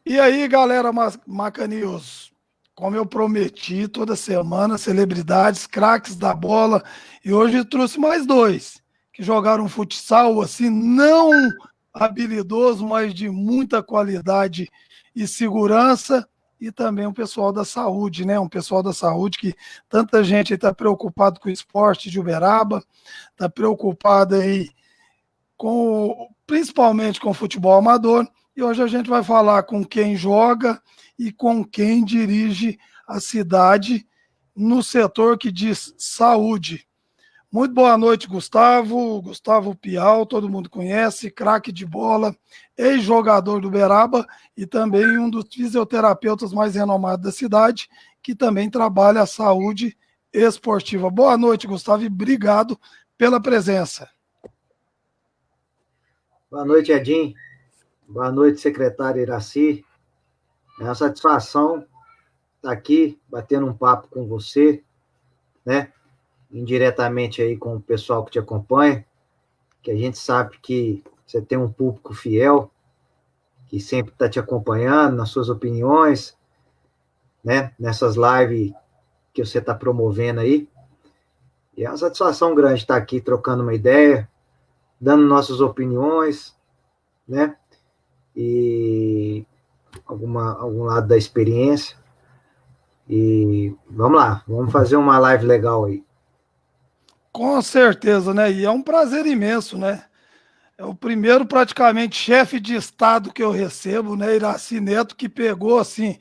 E aí, galera Macanews, como eu prometi, toda semana, celebridades, craques da bola, e hoje eu trouxe mais dois, que jogaram futsal, assim, não habilidoso, mas de muita qualidade e segurança, e também um pessoal da saúde, né? Um pessoal da saúde que tanta gente está preocupado com o esporte de Uberaba, está preocupado aí principalmente com o futebol amador, e hoje a gente vai falar com quem joga e com quem dirige a cidade no setor que diz saúde. Muito boa noite, Gustavo. Gustavo Pial, todo mundo conhece, craque de bola, ex-jogador do Beraba e também um dos fisioterapeutas mais renomados da cidade, que também trabalha a saúde esportiva. Boa noite, Gustavo, e obrigado pela presença. Boa noite, Edinho. Boa noite, secretário Iraci. É uma satisfação estar aqui batendo um papo com você, né? Indiretamente aí com o pessoal que te acompanha, que a gente sabe que você tem um público fiel, que sempre está te acompanhando nas suas opiniões, né? Nessas lives que você está promovendo aí. E é uma satisfação grande estar aqui trocando uma ideia, dando nossas opiniões, né? E algum lado da experiência. E vamos lá, vamos fazer uma live legal aí. Com certeza, né? E é um prazer imenso, né? É o primeiro praticamente chefe de estado que eu recebo, né? Iraci Neto, que pegou assim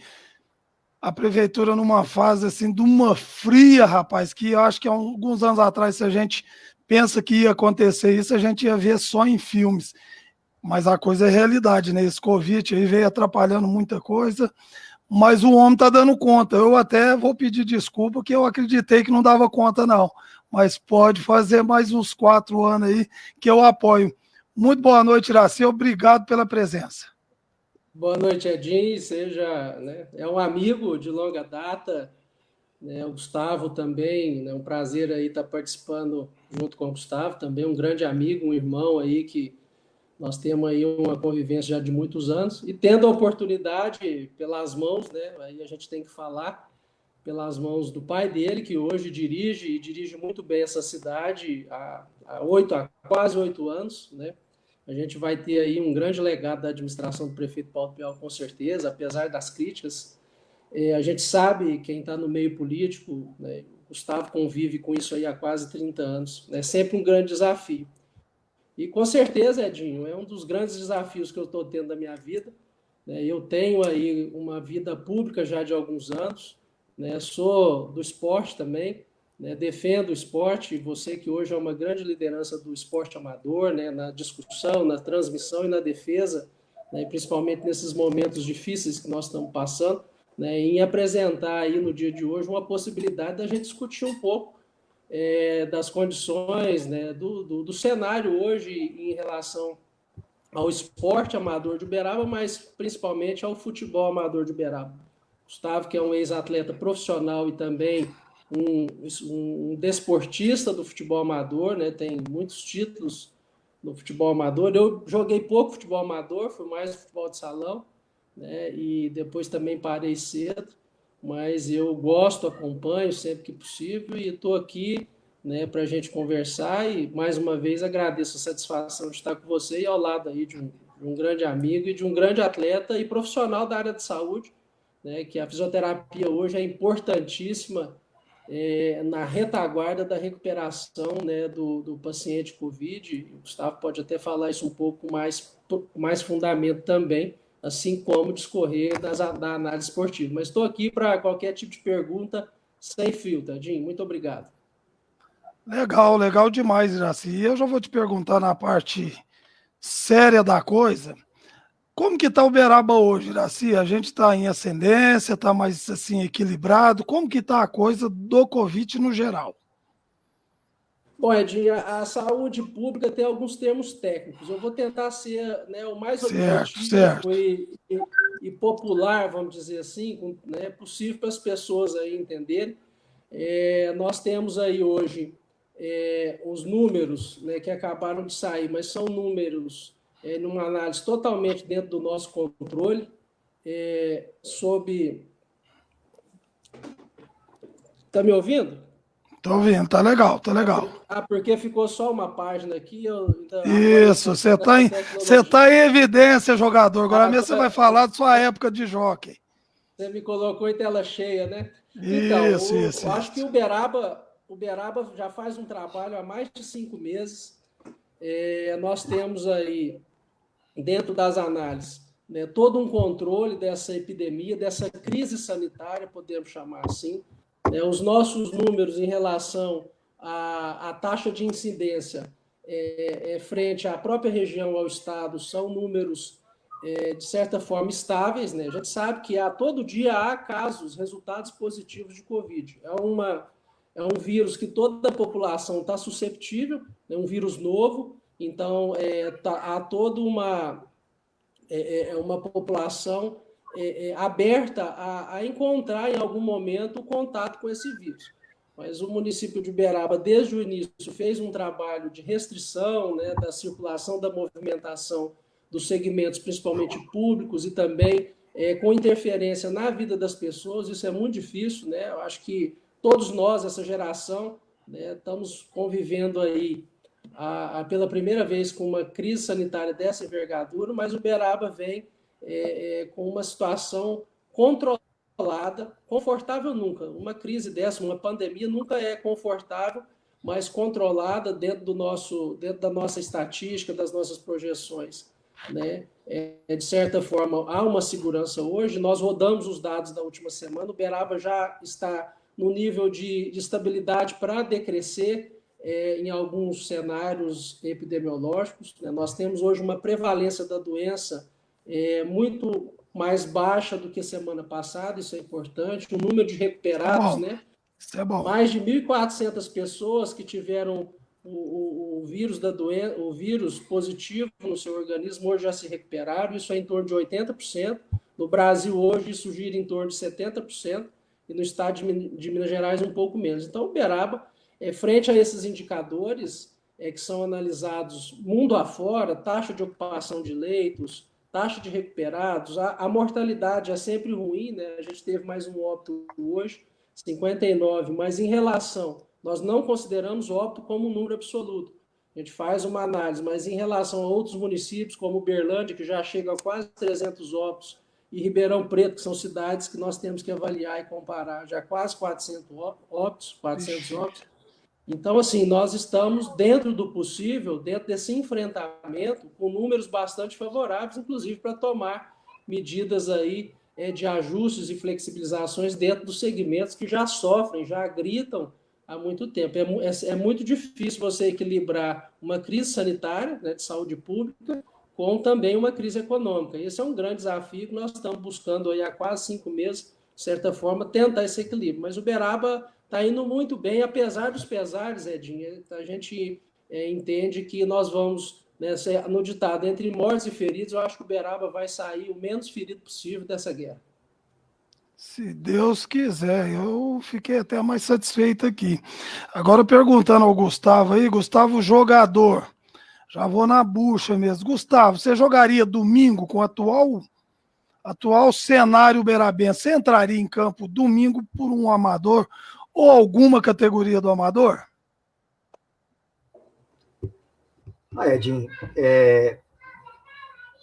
a prefeitura numa fase assim de uma fria, rapaz, que eu acho que há alguns anos atrás, se a gente pensa que ia acontecer isso, a gente ia ver só em filmes. Mas a coisa é realidade, né? Esse Covid aí veio atrapalhando muita coisa, mas o homem está dando conta. Eu até vou pedir desculpa, que eu acreditei que não dava conta, não. Mas pode fazer mais uns 4 anos aí que eu apoio. Muito boa noite, Iraci. Obrigado pela presença. Boa noite, Edinho. Seja, né, é um amigo de longa data, né, o Gustavo também, né, um prazer aí estar participando junto com o Gustavo, também um grande amigo, um irmão aí que nós temos aí uma convivência já de muitos anos e tendo a oportunidade pelas mãos, né, aí a gente tem que falar pelas mãos do pai dele, que hoje dirige e dirige muito bem essa cidade há quase 8 anos, né? A gente vai ter aí um grande legado da administração do prefeito Paulo Pial, com certeza, apesar das críticas. A gente sabe, quem está no meio político, né, o Gustavo convive com isso aí há quase 30 anos. É sempre um grande desafio. E com certeza, Edinho, é um dos grandes desafios que eu estou tendo na minha vida. Né? Eu tenho aí uma vida pública já de alguns anos, né? Sou do esporte também, né? Defendo o esporte, você que hoje é uma grande liderança do esporte amador, né? Na discussão, na transmissão e na defesa, né? Principalmente nesses momentos difíceis que nós estamos passando, né? Em apresentar aí no dia de hoje uma possibilidade da gente discutir um pouco das condições, né, do cenário hoje em relação ao esporte amador de Uberaba, mas principalmente ao futebol amador de Uberaba. Gustavo, que é um ex-atleta profissional e também um desportista do futebol amador, né, tem muitos títulos no futebol amador. Eu joguei pouco futebol amador, fui mais futebol de salão, né, e depois também parei cedo, mas eu gosto, acompanho sempre que possível e estou aqui, né, para a gente conversar e mais uma vez agradeço a satisfação de estar com você e ao lado aí de um grande amigo e de um grande atleta e profissional da área de saúde, né, que a fisioterapia hoje é importantíssima na retaguarda da recuperação, né, do paciente COVID. O Gustavo pode até falar isso um pouco mais fundamento também, assim como discorrer da análise esportiva. Mas estou aqui para qualquer tipo de pergunta sem fio, Tadinho. Muito obrigado. Legal, legal demais, Iraci. E eu já vou te perguntar na parte séria da coisa. Como que está o Uberaba hoje, Iraci? A gente está em ascendência, está mais assim equilibrado. Como que está a coisa do Covid no geral? Bom, Edinho, a saúde pública tem alguns termos técnicos. Eu vou tentar ser, né, o mais Certo, objetivo certo. e popular, vamos dizer assim, né, possível para as pessoas aí entenderem. Nós temos aí hoje os números, né, que acabaram de sair, mas são números numa análise totalmente dentro do nosso controle. sob... Está me ouvindo? Estou ouvindo, tá legal, tá legal. Porque ficou só uma página aqui. Isso, você tá em evidência, jogador. Agora mesmo você vai falar da sua época de jockey. Você me colocou em tela cheia, né? Isso, eu acho que o Uberaba já faz um trabalho há mais de 5 meses. Nós temos aí, dentro das análises, né, todo um controle dessa epidemia, dessa crise sanitária, podemos chamar assim. Os nossos números em relação à taxa de incidência frente à própria região, ao estado, são números, de certa forma, estáveis, né? A gente sabe que todo dia há casos, resultados positivos de Covid. É um vírus que toda a população está susceptível, é um vírus novo, então há toda uma população aberta a encontrar em algum momento o contato com esse vírus. Mas o município de Uberaba, desde o início, fez um trabalho de restrição, né, da circulação, da movimentação dos segmentos, principalmente públicos, e também com interferência na vida das pessoas. Isso é muito difícil, né? Eu acho que todos nós, essa geração, né, estamos convivendo aí pela primeira vez com uma crise sanitária dessa envergadura, mas o Uberaba vem com uma situação controlada, confortável nunca. Uma crise dessa, uma pandemia nunca é confortável, mas controlada dentro da nossa estatística, das nossas projeções, né? De certa forma, há uma segurança hoje. Nós rodamos os dados da última semana, o Uberaba já está no nível de estabilidade para decrescer em alguns cenários epidemiológicos, né? Nós temos hoje uma prevalência da doença muito mais baixa do que semana passada, isso é importante. O número de recuperados, né? Isso é bom. Mais de 1.400 pessoas que tiveram o vírus da doença, o vírus positivo no seu organismo, hoje já se recuperaram, isso é em torno de 80%. No Brasil, hoje, isso gira em torno de 70%, e no estado de Minas Gerais, um pouco menos. Então, o Uberaba, frente a esses indicadores que são analisados mundo afora, taxa de ocupação de leitos, taxa de recuperados, a mortalidade é sempre ruim, né? A gente teve mais um óbito hoje, 59, mas em relação, nós não consideramos o óbito como um número absoluto. A gente faz uma análise, mas em relação a outros municípios, como Uberlândia, que já chega a quase 300 óbitos, e Ribeirão Preto, que são cidades que nós temos que avaliar e comparar, já quase 400 óbitos. Então, assim, nós estamos dentro do possível, dentro desse enfrentamento, com números bastante favoráveis, inclusive para tomar medidas aí de ajustes e flexibilizações dentro dos segmentos que já sofrem, já gritam há muito tempo. É muito difícil você equilibrar uma crise sanitária, né, de saúde pública com também uma crise econômica. Esse é um grande desafio que nós estamos buscando aí há quase 5 meses, de certa forma, tentar esse equilíbrio. Mas o Uberaba está indo muito bem, apesar dos pesares, Edinho. A gente entende que nós vamos, né, no ditado, entre mortos e feridos, eu acho que o Uberaba vai sair o menos ferido possível dessa guerra. Se Deus quiser, eu fiquei até mais satisfeito aqui. Agora perguntando ao Gustavo aí, Gustavo, jogador, já vou na bucha mesmo. Gustavo, você jogaria domingo com o atual cenário uberabense? Você entraria em campo domingo por um amador ou alguma categoria do amador? Edinho,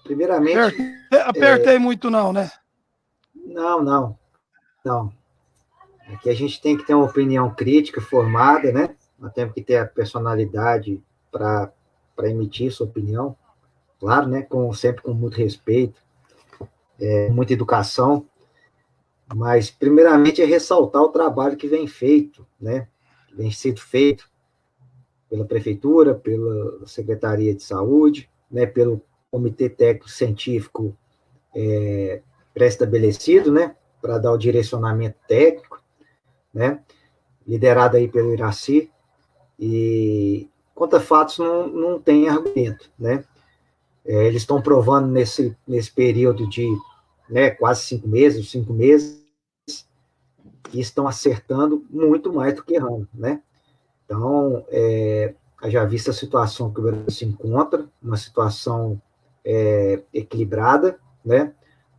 primeiramente... Apertei muito não, né? Não. Aqui a gente tem que ter uma opinião crítica, formada, né? Nós temos que ter a personalidade para emitir sua opinião, claro, né? Sempre com muito respeito, muita educação, mas primeiramente é ressaltar o trabalho que vem feito, né? Que vem sido feito pela Prefeitura, pela Secretaria de Saúde, né? Pelo Comitê Técnico Científico pré-estabelecido, né? Para dar o direcionamento técnico, né? Liderado aí pelo Iraci, e contra fatos não tem argumento, né? Eles estão provando nesse período de, né, quase 5 meses, e estão acertando muito mais do que errando, né? Então, já vista a situação que o Brasil se encontra, uma situação equilibrada, né?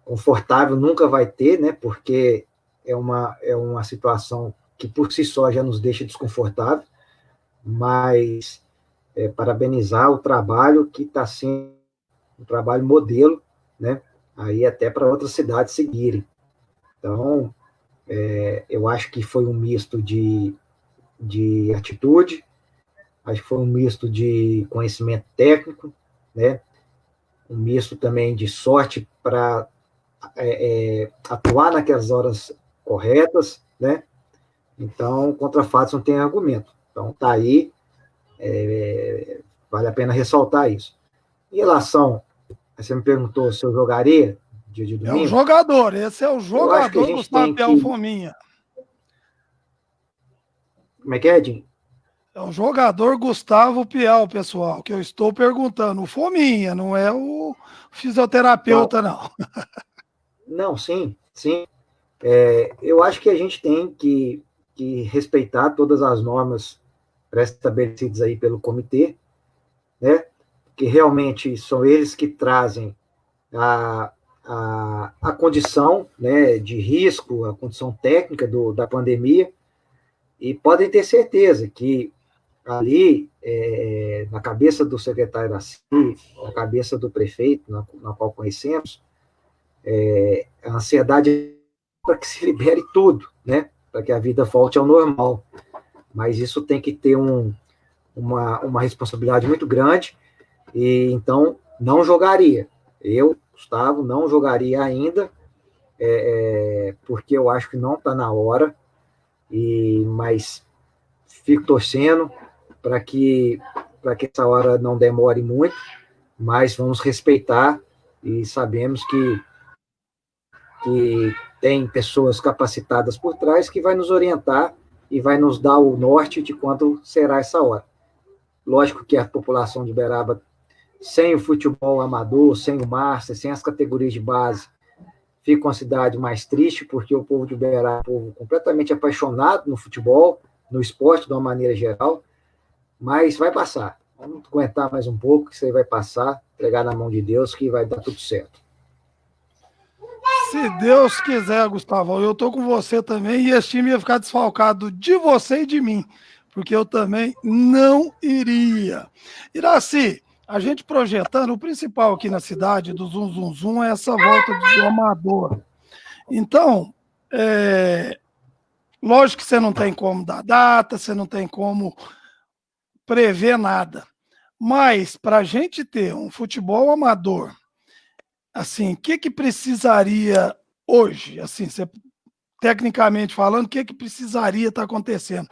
confortável nunca vai ter, né? Porque é uma situação que por si só já nos deixa desconfortável, mas parabenizar o trabalho que está sendo um trabalho modelo, né? Aí até para outras cidades seguirem. Então, eu acho que foi um misto de atitude, acho que foi um misto de conhecimento técnico, né? Um misto também de sorte para atuar naquelas horas corretas, né? Então, contra fatos não tem argumento. Então, tá aí, vale a pena ressaltar isso. Em relação, você me perguntou se eu jogaria dia de É o domingo, jogador, esse é o eu acho que a jogador gente Gustavo tem Piau que... Fominha. Como é que é, Edinho? É o jogador Gustavo Piau, pessoal, que eu estou perguntando. O Fominha, não é o Então, fisioterapeuta, não. não, sim, sim. Eu acho que a gente tem que respeitar todas as normas pré-estabelecidas aí pelo comitê, né? Que realmente são eles que trazem a, a condição, né, de risco, a condição técnica da pandemia, e podem ter certeza que ali, na cabeça do secretário da CI, na cabeça do prefeito, na qual conhecemos, a ansiedade é para que se libere tudo, né? Para que a vida volte ao normal. Mas isso tem que ter uma responsabilidade muito grande, e então não jogaria. Eu, Gustavo, não jogaria ainda, porque eu acho que não está na hora, mas fico torcendo para que essa hora não demore muito, mas vamos respeitar e sabemos que tem pessoas capacitadas por trás que vai nos orientar e vai nos dar o norte de quando será essa hora. Lógico que a população de Uberaba, sem o futebol amador, sem o Master, sem as categorias de base, fica uma cidade mais triste, porque o povo de Uberaba é um povo completamente apaixonado no futebol, no esporte de uma maneira geral, mas vai passar. Vamos aguentar mais um pouco, que isso aí vai passar, entregar na mão de Deus, que vai dar tudo certo. Se Deus quiser, Gustavo, eu tô com você também e esse time ia ficar desfalcado de você e de mim, porque eu também não iria. Iraci, a gente projetando, o principal aqui na cidade do Zum Zum Zum é essa volta do amador. Então, lógico que você não tem como dar data, você não tem como prever nada, mas para a gente ter um futebol amador, assim, o que precisaria hoje, assim, você tecnicamente falando, o que precisaria estar acontecendo?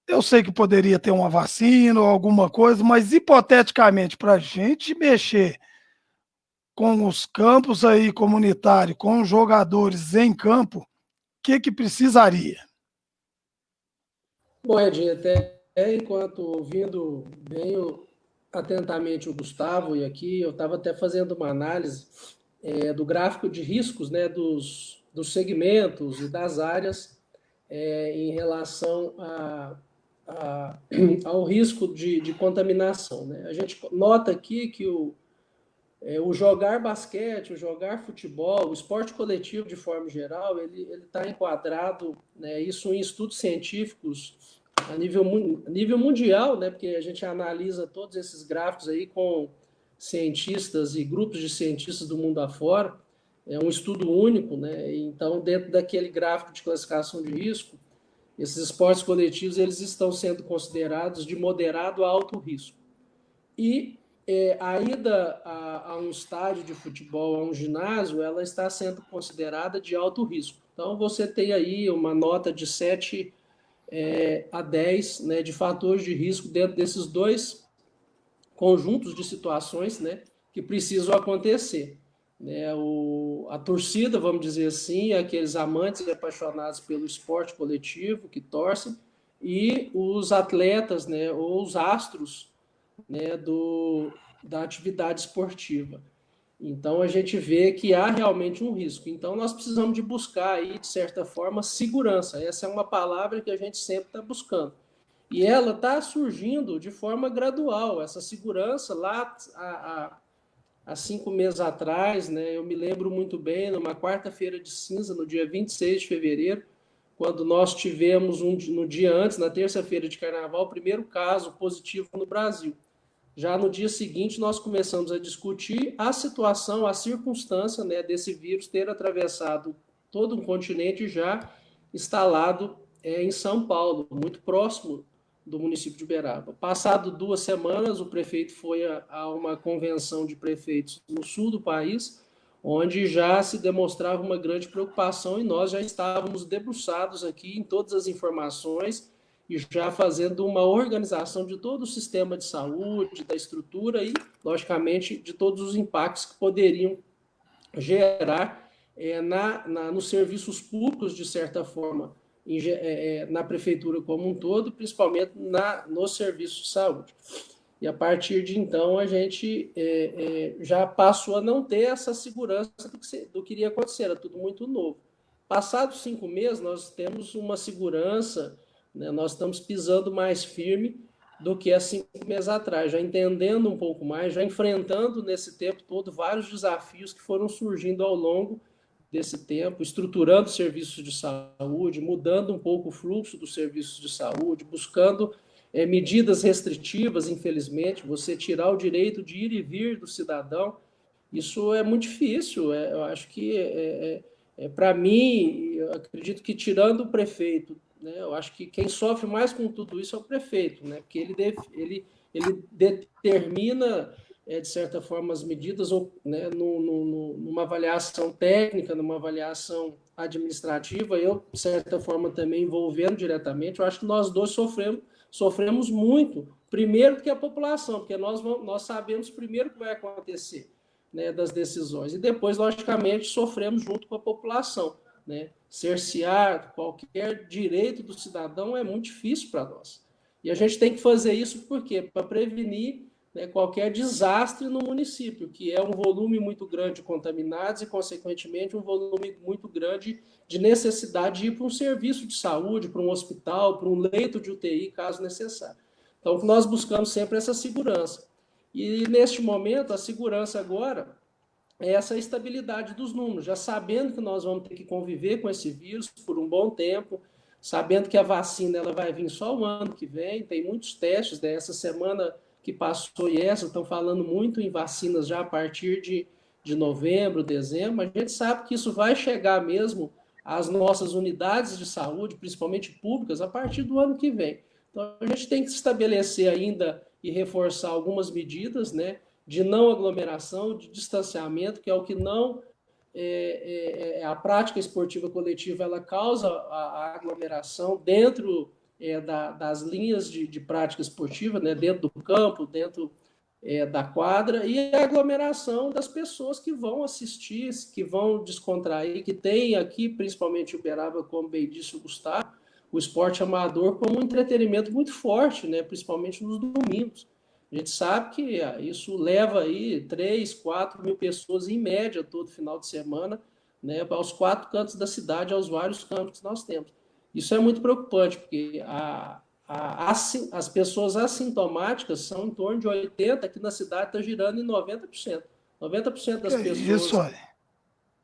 Eu sei que poderia ter uma vacina ou alguma coisa, mas hipoteticamente, para a gente mexer com os campos aí comunitários, com os jogadores em campo, o que precisaria? Bom, Edinho, até enquanto ouvindo bem atentamente o Gustavo e aqui, eu estava até fazendo uma análise do gráfico de riscos, né, dos segmentos e das áreas em relação ao risco de contaminação. Né? A gente nota aqui que o jogar basquete, o jogar futebol, o esporte coletivo de forma geral, ele está enquadrado, né, isso em estudos científicos a nível mundial, né, porque a gente analisa todos esses gráficos aí com cientistas e grupos de cientistas do mundo afora, é um estudo único, né, então dentro daquele gráfico de classificação de risco, esses esportes coletivos eles estão sendo considerados de moderado a alto risco. E a ida a um estádio de futebol, a um ginásio, ela está sendo considerada de alto risco. Então, você tem aí uma nota de 7 a 10, né, de fatores de risco dentro desses dois conjuntos de situações, né, que precisam acontecer. Né, a torcida, vamos dizer assim, aqueles amantes e apaixonados pelo esporte coletivo que torcem, e os atletas, né, ou os astros, né, da atividade esportiva. Então a gente vê que há realmente um risco. Então nós precisamos de buscar aí, de certa forma, segurança. Essa é uma palavra que a gente sempre está buscando. E ela está surgindo de forma gradual. Essa segurança lá há 5 meses atrás, né, eu me lembro muito bem, numa quarta-feira de cinza, no dia 26 de fevereiro, quando nós tivemos, no dia antes, na terça-feira de carnaval, o primeiro caso positivo no Brasil. Já no dia seguinte, nós começamos a discutir a situação, a circunstância, né, desse vírus ter atravessado todo um continente já instalado em São Paulo, muito próximo do município de Uberaba. Passado 2 semanas, o prefeito foi a uma convenção de prefeitos no sul do país, onde já se demonstrava uma grande preocupação e nós já estávamos debruçados aqui em todas as informações e já fazendo uma organização de todo o sistema de saúde, da estrutura e, logicamente, de todos os impactos que poderiam gerar nos serviços públicos, de certa forma, na prefeitura como um todo, principalmente nos serviços de saúde. E a partir de então, a gente já passou a não ter essa segurança do que iria acontecer, era tudo muito novo. Passados 5 meses, nós temos uma segurança, né, nós estamos pisando mais firme do que há 5 meses atrás, já entendendo um pouco mais, já enfrentando nesse tempo todo vários desafios que foram surgindo ao longo desse tempo, estruturando serviços de saúde, mudando um pouco o fluxo dos serviços de saúde, buscando medidas restritivas, infelizmente, você tirar o direito de ir e vir do cidadão, isso é muito difícil. Eu acho que, para mim, eu acredito que tirando o prefeito, né, eu acho que quem sofre mais com tudo isso é o prefeito, né, porque ele determina, de certa forma, as medidas, né, numa avaliação técnica, numa avaliação administrativa, eu, de certa forma, também envolvendo diretamente, eu acho que nós dois sofremos muito, primeiro que a população, porque nós sabemos primeiro o que vai acontecer, né, das decisões, e depois, logicamente, sofremos junto com a população, né? Cercear qualquer direito do cidadão é muito difícil para nós. E a gente tem que fazer isso por quê? Para prevenir, né, qualquer desastre no município, que é um volume muito grande de contaminados e, consequentemente, um volume muito grande de necessidade de ir para um serviço de saúde, para um hospital, para um leito de UTI, caso necessário. Então, nós buscamos sempre essa segurança. E, neste momento, a segurança agora é essa estabilidade dos números, já sabendo que nós vamos ter que conviver com esse vírus por um bom tempo, sabendo que a vacina ela vai vir só o ano que vem, tem muitos testes, né? Essa semana que passou e essa, estão falando muito em vacinas já a partir de novembro, dezembro, a gente sabe que isso vai chegar mesmo às nossas unidades de saúde, principalmente públicas, a partir do ano que vem. Então, a gente tem que estabelecer ainda e reforçar algumas medidas, né, de não aglomeração, de distanciamento, que é o que não... a prática esportiva coletiva ela causa a aglomeração dentro das linhas de prática esportiva, né, dentro do campo, dentro da quadra, e a aglomeração das pessoas que vão assistir, que vão descontrair, que tem aqui, principalmente Uberaba, como bem disse o Gustavo, o esporte amador como um entretenimento muito forte, né, principalmente nos domingos. A gente sabe que isso leva aí 3, 4 mil pessoas em média todo final de semana, né, aos 4 cantos da cidade, aos vários campos que nós temos. Isso é muito preocupante, porque as pessoas assintomáticas são em torno de 80%, aqui na cidade está girando em 90%. 90% das pessoas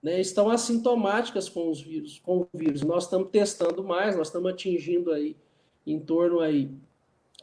né, estão assintomáticas com o vírus. Nós estamos testando mais, nós estamos atingindo aí em torno aí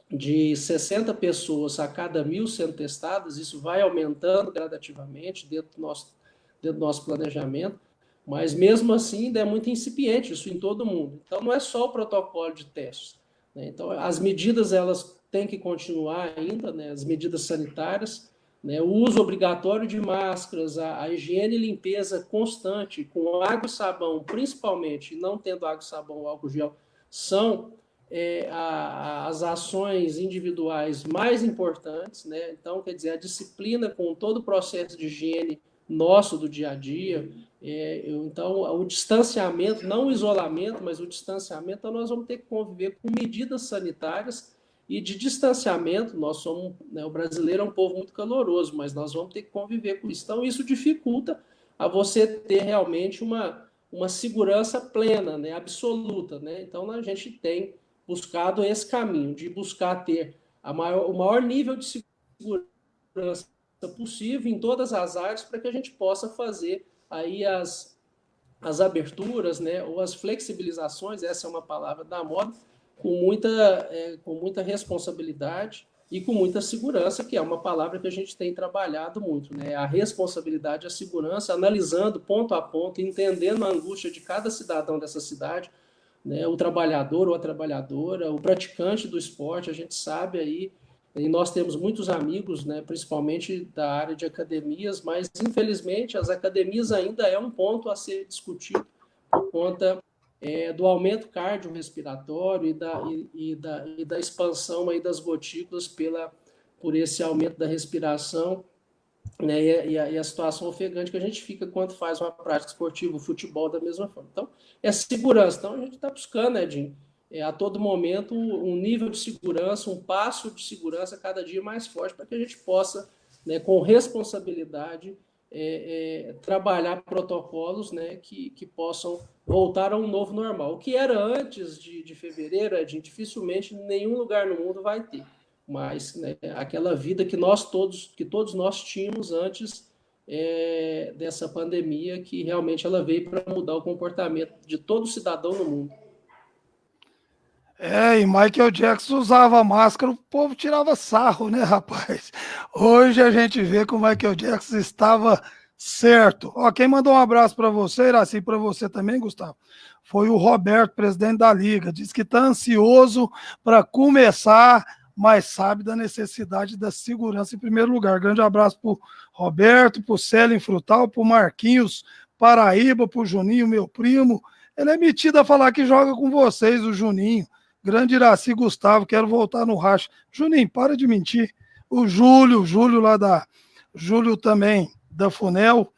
de 60 pessoas a cada 1.000 sendo testadas, isso vai aumentando gradativamente dentro do nosso planejamento, mas mesmo assim ainda é muito incipiente isso em todo mundo. Então não é só o protocolo de testes, né? Então as medidas elas têm que continuar ainda, né? As medidas sanitárias, né? O uso obrigatório de máscaras, a higiene e limpeza constante, com água e sabão, principalmente, não tendo água e sabão ou álcool gel, são as ações individuais mais importantes, né? Então, quer dizer, a disciplina com todo o processo de higiene nosso do dia a dia, então o distanciamento, não o isolamento, mas o distanciamento, então nós vamos ter que conviver com medidas sanitárias e de distanciamento. Nós somos, né, o brasileiro é um povo muito caloroso, mas nós vamos ter que conviver com isso. Então, isso dificulta a você ter realmente uma segurança plena, né, absoluta, né? Então, a gente tem buscado esse caminho de buscar ter o maior nível de segurança possível em todas as áreas para que a gente possa fazer aí as aberturas, né, ou as flexibilizações, essa é uma palavra da moda, com muita responsabilidade e com muita segurança, que é uma palavra que a gente tem trabalhado muito, né? A responsabilidade, a segurança, analisando ponto a ponto, entendendo a angústia de cada cidadão dessa cidade, né? O trabalhador ou a trabalhadora, o praticante do esporte, a gente sabe aí, e nós temos muitos amigos, né, principalmente da área de academias, mas infelizmente as academias ainda é um ponto a ser discutido por conta do aumento cardiorrespiratório e da expansão aí das gotículas por esse aumento da respiração, né, e a situação ofegante que a gente fica quando faz uma prática esportiva, o futebol da mesma forma. Então, é segurança. Então, a gente está buscando, Edinho, a todo momento, um nível de segurança, um passo de segurança cada dia mais forte para que a gente possa, né, com responsabilidade, trabalhar protocolos, né, que possam voltar a um novo normal. O que era antes de fevereiro, Edinho, dificilmente nenhum lugar no mundo vai ter. Mas, né, aquela vida que todos nós tínhamos antes dessa pandemia, que realmente ela veio para mudar o comportamento de todo cidadão no mundo. E Michael Jackson usava máscara, o povo tirava sarro, né, rapaz? Hoje a gente vê que o Michael Jackson estava certo. Ó, quem mandou um abraço para você, Iraci, para você também, Gustavo, foi o Roberto, presidente da Liga. Diz que está ansioso para começar, mas sabe da necessidade da segurança em primeiro lugar. Grande abraço para o Roberto, para o Célio Frutal, para o Marquinhos Paraíba, para o Juninho, meu primo. Ele é metido a falar que joga com vocês, o Juninho. Grande Iraci Gustavo, quero voltar no racha. Juninho, para de mentir. O Júlio lá da... Júlio também, da Funel.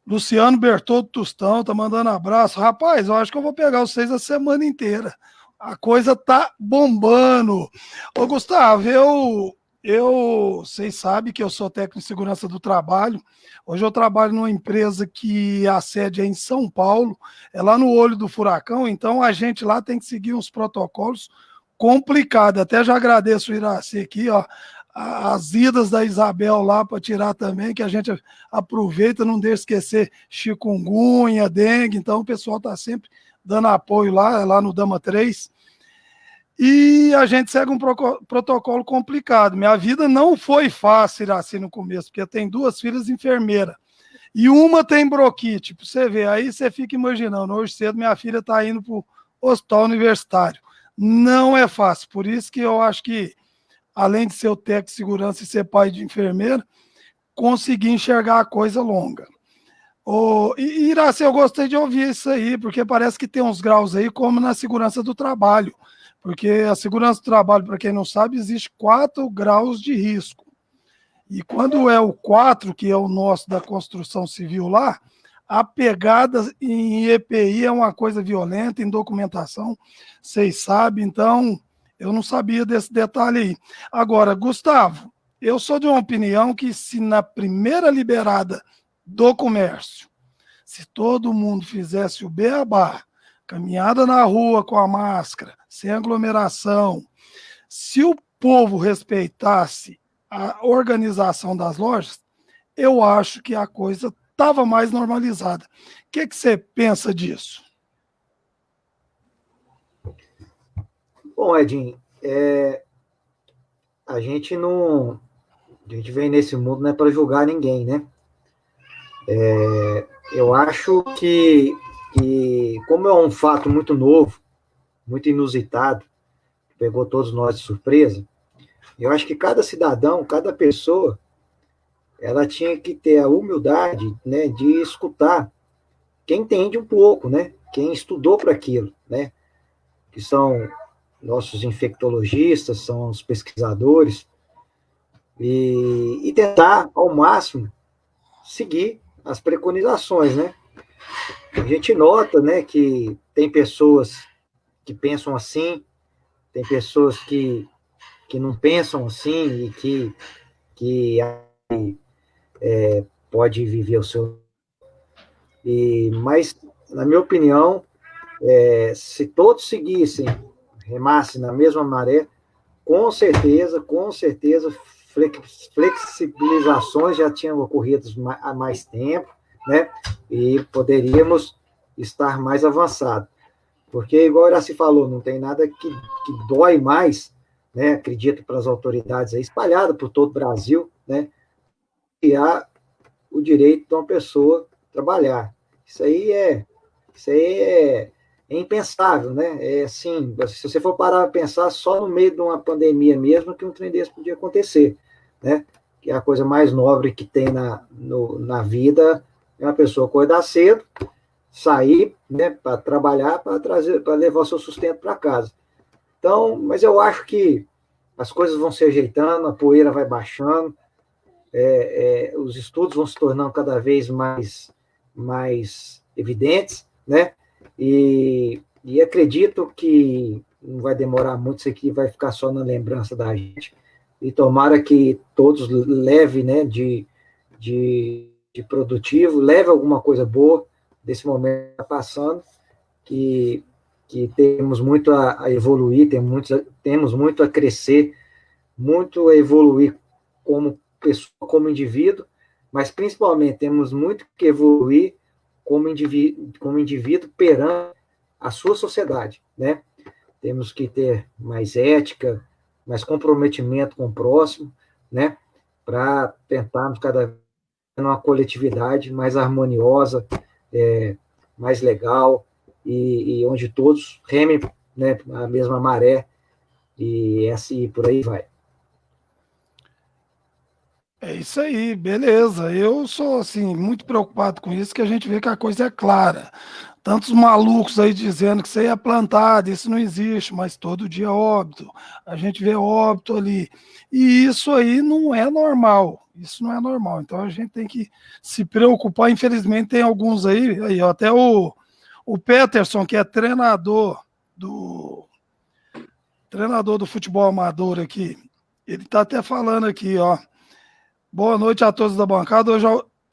Luciano Bertoldo Tostão, tá mandando abraço. Rapaz, eu acho que eu vou pegar vocês a semana inteira. A coisa tá bombando. Ô, Gustavo, vocês sabem que eu sou técnico de segurança do trabalho. Hoje eu trabalho numa empresa que a sede é em São Paulo, é lá no olho do furacão, então a gente lá tem que seguir uns protocolos complicados. Até já agradeço o Iraci aqui, ó, as idas da Isabel lá para tirar também, que a gente aproveita, não deixa esquecer chikungunya, dengue, então o pessoal está sempre dando apoio lá no Dama 3. E a gente segue um protocolo complicado. Minha vida não foi fácil assim no começo, porque eu tenho 2 filhas enfermeiras. E uma tem bronquite, para você ver. Aí você fica imaginando, hoje cedo minha filha está indo para o hospital universitário. Não é fácil. Por isso que eu acho que, além de ser o técnico de segurança e ser pai de enfermeira, consegui enxergar a coisa longa. E Iraci, eu gostei de ouvir isso aí, porque parece que tem uns graus aí, como na segurança do trabalho. Porque a segurança do trabalho, para quem não sabe, existe 4 graus de risco. E quando é o 4, que é o nosso da construção civil lá, a pegada em EPI é uma coisa violenta, em documentação, vocês sabem, então eu não sabia desse detalhe aí. Agora, Gustavo, eu sou de uma opinião que se na primeira liberada do comércio, se todo mundo fizesse o beabá, caminhada na rua com a máscara, sem aglomeração, se o povo respeitasse a organização das lojas, eu acho que a coisa estava mais normalizada. O que você pensa disso? Bom, Edinho, a gente vem nesse mundo não é para julgar ninguém, né? Eu acho que como é um fato muito novo, muito inusitado, pegou todos nós de surpresa, eu acho que cada cidadão, cada pessoa, ela tinha que ter a humildade, né, de escutar quem entende um pouco, né? Quem estudou para aquilo, né? Que são nossos infectologistas, são os pesquisadores, e tentar, ao máximo, seguir as preconizações, né? A gente nota, né, que tem pessoas que pensam assim, tem pessoas que não pensam assim e que pode viver o seu... Mas, na minha opinião, se todos seguissem, remassem na mesma maré, com certeza flexibilizações já tinham ocorrido há mais tempo, né? E poderíamos estar mais avançados. Porque, igual já se falou, não tem nada que dói mais, né? Acredito para as autoridades aí, espalhado por todo o Brasil, né? E há o direito de uma pessoa trabalhar. Isso aí é impensável, né? É assim, se você for parar a pensar, só no meio de uma pandemia mesmo que um trem desse podia acontecer, né? Que é a coisa mais nobre que tem na vida, é uma pessoa acordar cedo, sair, né, para trabalhar, para levar o seu sustento para casa. Então, mas eu acho que as coisas vão se ajeitando, a poeira vai baixando, os estudos vão se tornando cada vez mais evidentes, né? E acredito que não vai demorar muito, isso aqui vai ficar só na lembrança da gente. E tomara que todos levem, né, de produtivo, leve alguma coisa boa desse momento que está passando, que temos muito a evoluir, temos muito a crescer, muito a evoluir como pessoa, como indivíduo, mas principalmente temos muito que evoluir como indivíduo perante a sua sociedade, né? Temos que ter mais ética, mais comprometimento com o próximo, né? Para tentarmos cada vez uma coletividade mais harmoniosa, mais legal, e onde todos remem, né, a mesma maré, e assim por aí vai. É isso aí, beleza. Eu sou assim muito preocupado com isso, que a gente vê que a coisa é clara. Tantos malucos aí dizendo que isso aí é plantado, isso não existe, mas todo dia é óbito. A gente vê óbito ali. E isso aí não é normal. Isso não é normal. Então a gente tem que se preocupar. Infelizmente, tem alguns aí ó, até o Peterson, que é treinador do futebol amador aqui, ele está até falando aqui, ó. Boa noite a todos da bancada. Hoje,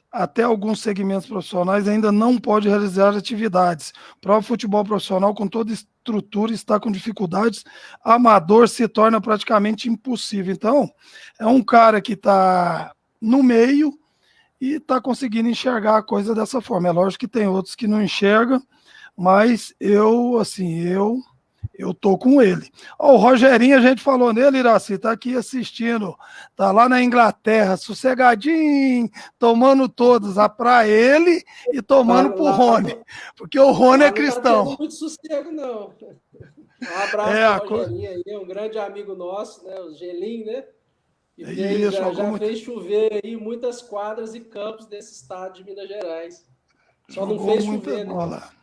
até alguns segmentos profissionais ainda não pode realizar atividades. O próprio futebol profissional, com toda estrutura, está com dificuldades. Amador se torna praticamente impossível. Então, é um cara que está no meio e está conseguindo enxergar a coisa dessa forma. É lógico que tem outros que não enxergam, mas eu tô com ele. Ó, o Rogerinho, a gente falou nele, Iraci, tá aqui assistindo, tá lá na Inglaterra, sossegadinho, tomando todos, para ele e tomando pro Rony, porque o Rony é Lá não está tendo cristão. muito sossego, não. Um abraço É, para o Rogerinho aí, um grande amigo nosso, né? O Gelim, né? Que isso, jogou já muito, fez chover aí muitas quadras e campos desse estado de Minas Gerais. Só não jogou fez muita chover, né? bola.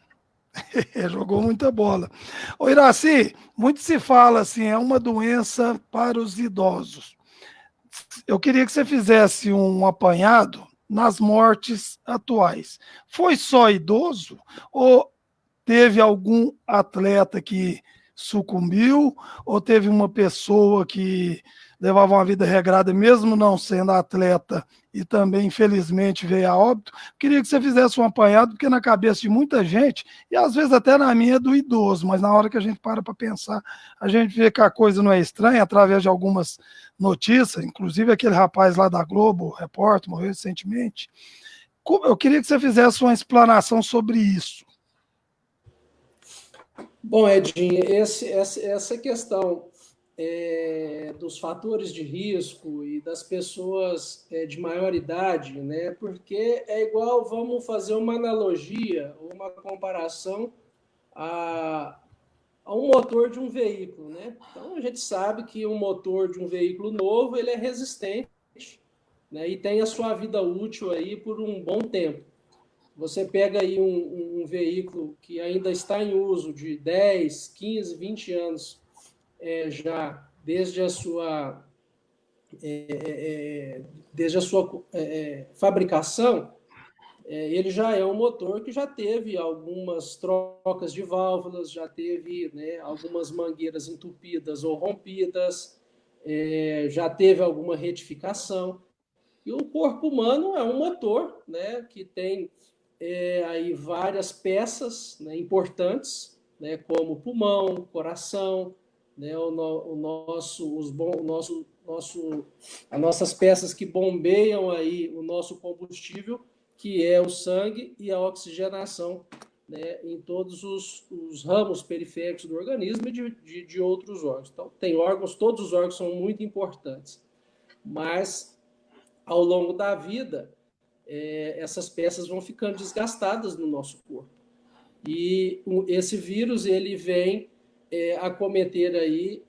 Jogou muita bola. Ô, Iraci, muito se fala assim, é uma doença para os idosos. Eu queria que você fizesse um apanhado nas mortes atuais. Foi só idoso ou teve algum atleta que sucumbiu ou teve uma pessoa que levava uma vida regrada mesmo não sendo atleta e também infelizmente veio a óbito? Queria que você fizesse um apanhado, porque na cabeça de muita gente, e às vezes até na minha é do idoso, mas na hora que a gente para pensar, a gente vê que a coisa não é estranha através de algumas notícias, inclusive aquele rapaz lá da Globo, o repórter, morreu recentemente. Eu queria que você fizesse uma explanação sobre isso. Bom, Edinho, essa questão dos fatores de risco e das pessoas de maior idade, né? Porque é igual, vamos fazer uma analogia, uma comparação a, a um motor de um veículo, né? Então a gente sabe que um motor de um veículo novo ele é resistente, né? E tem a sua vida útil aí por um bom tempo. Você pega aí um veículo que ainda está em uso de 10, 15, 20 anos já desde a sua fabricação, ele já é um motor que já teve algumas trocas de válvulas, já teve, né, algumas mangueiras entupidas ou rompidas, já teve alguma retificação. E o corpo humano é um motor, né, que tem aí várias peças, né, importantes, né, como pulmão, coração, né, o nosso as nossas peças que bombeiam aí o nosso combustível, que é o sangue e a oxigenação, né, em todos os ramos periféricos do organismo e de outros órgãos. Então, tem órgãos, todos os órgãos são muito importantes, mas ao longo da vida, essas peças vão ficando desgastadas no nosso corpo. E esse vírus, ele vem acometer aí,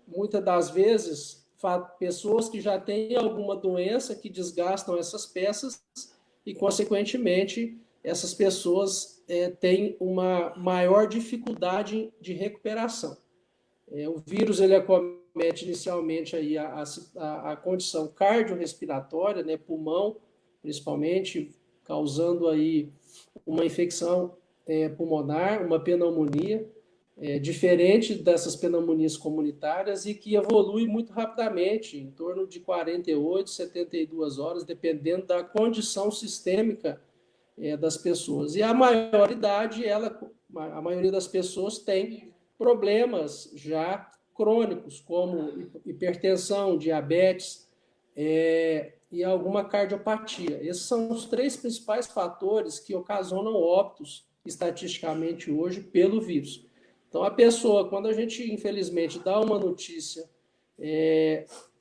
muitas das vezes, pessoas que já têm alguma doença que desgastam essas peças e, consequentemente, essas pessoas têm uma maior dificuldade de recuperação. O vírus, ele acomete inicialmente aí a condição cardiorrespiratória, né, pulmão, principalmente, causando aí uma infecção pulmonar, uma pneumonia, diferente dessas pneumonias comunitárias e que evolui muito rapidamente, em torno de 48, 72 horas, dependendo da condição sistêmica das pessoas. E a maioridade, a maioria das pessoas tem problemas já crônicos, como hipertensão, diabetes e alguma cardiopatia. Esses são os 3 principais fatores que ocasionam óbitos, estatisticamente hoje, pelo vírus. Então, a pessoa, quando a gente, infelizmente, dá uma notícia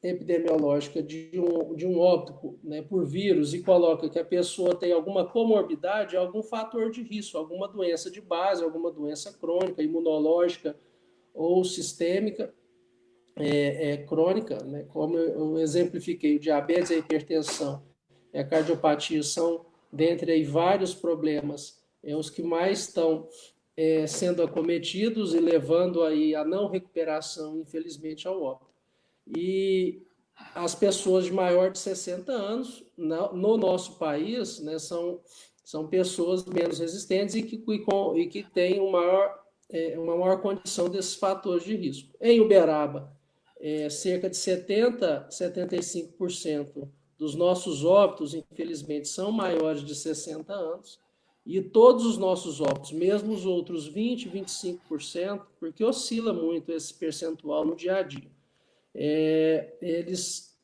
epidemiológica de um óbito, né, por vírus e coloca que a pessoa tem alguma comorbidade, algum fator de risco, alguma doença de base, alguma doença crônica, imunológica ou sistêmica, crônica, né, como eu exemplifiquei, o diabetes, a hipertensão e a cardiopatia são, dentre aí vários problemas, os que mais estão sendo acometidos e levando aí a não recuperação, infelizmente, ao óbito. E as pessoas de maior de 60 anos, no nosso país, né, são pessoas menos resistentes e que têm uma maior condição desses fatores de risco. Em Uberaba, cerca de 75% dos nossos óbitos, infelizmente, são maiores de 60 anos. E todos os nossos óbitos, mesmo os outros 20%, 25%, porque oscila muito esse percentual no dia a dia, eles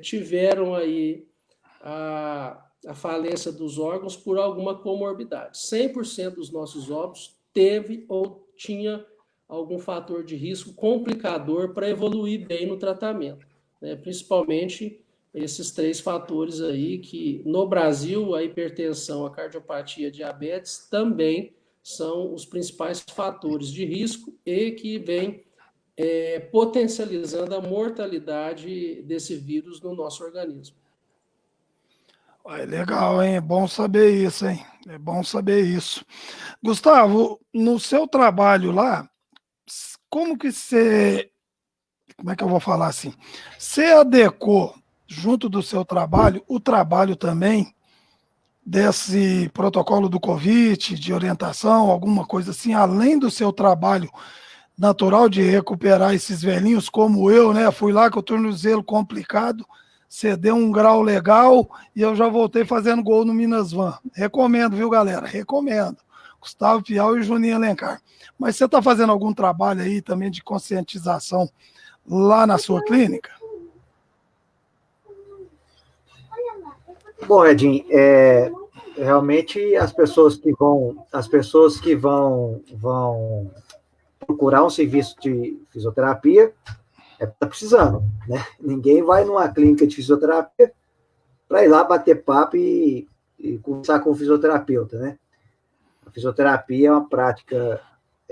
tiveram aí a falência dos órgãos por alguma comorbidade. 100% dos nossos óbitos teve ou tinha algum fator de risco complicador para evoluir bem no tratamento, né? Principalmente esses 3 fatores aí que, no Brasil, a hipertensão, a cardiopatia, a diabetes também são os principais fatores de risco e que vêm potencializando a mortalidade desse vírus no nosso organismo. Legal, hein? É bom saber isso, hein? É bom saber isso. Gustavo, no seu trabalho lá, como é que eu vou falar assim? Você adequou, junto do seu trabalho, o trabalho também desse protocolo do Covid, de orientação, alguma coisa assim, além do seu trabalho natural de recuperar esses velhinhos como eu, né? Fui lá com o tornozelo complicado, você deu um grau legal e eu já voltei fazendo gol no Minas Van. Recomendo, viu, galera? Recomendo. Gustavo Piau e Juninho Alencar. Mas você está fazendo algum trabalho aí também de conscientização lá na sua clínica? Bom, Edinho, realmente as pessoas que vão procurar um serviço de fisioterapia tá precisando, né? Ninguém vai numa clínica de fisioterapia para ir lá bater papo e conversar com o fisioterapeuta, né? A fisioterapia é uma prática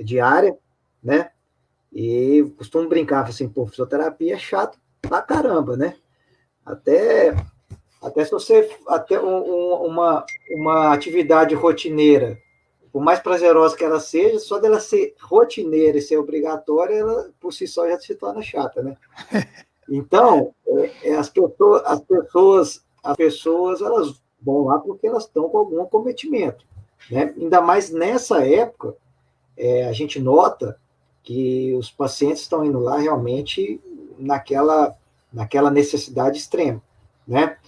diária, né? E costumo brincar assim, pô, fisioterapia é chato pra caramba, né? Até se você uma atividade rotineira, por mais prazerosa que ela seja, só dela ser rotineira e ser obrigatória, ela por si só já se torna chata, né? Então, as pessoas elas vão lá porque elas estão com algum acometimento, né? Ainda mais nessa época, a gente nota que os pacientes estão indo lá realmente naquela necessidade extrema, né?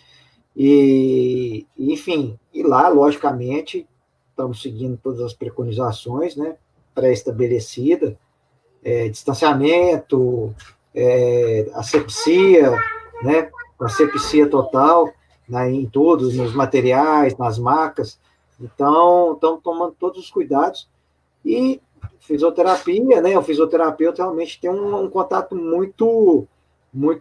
E, enfim, e lá, logicamente, estamos seguindo todas as preconizações, né, pré-estabelecidas, distanciamento, asepsia, né? Com asepsia total, né, em todos, nos materiais, nas macas. Então, estão tomando todos os cuidados. E fisioterapia, né? O fisioterapeuta realmente tem um contato muito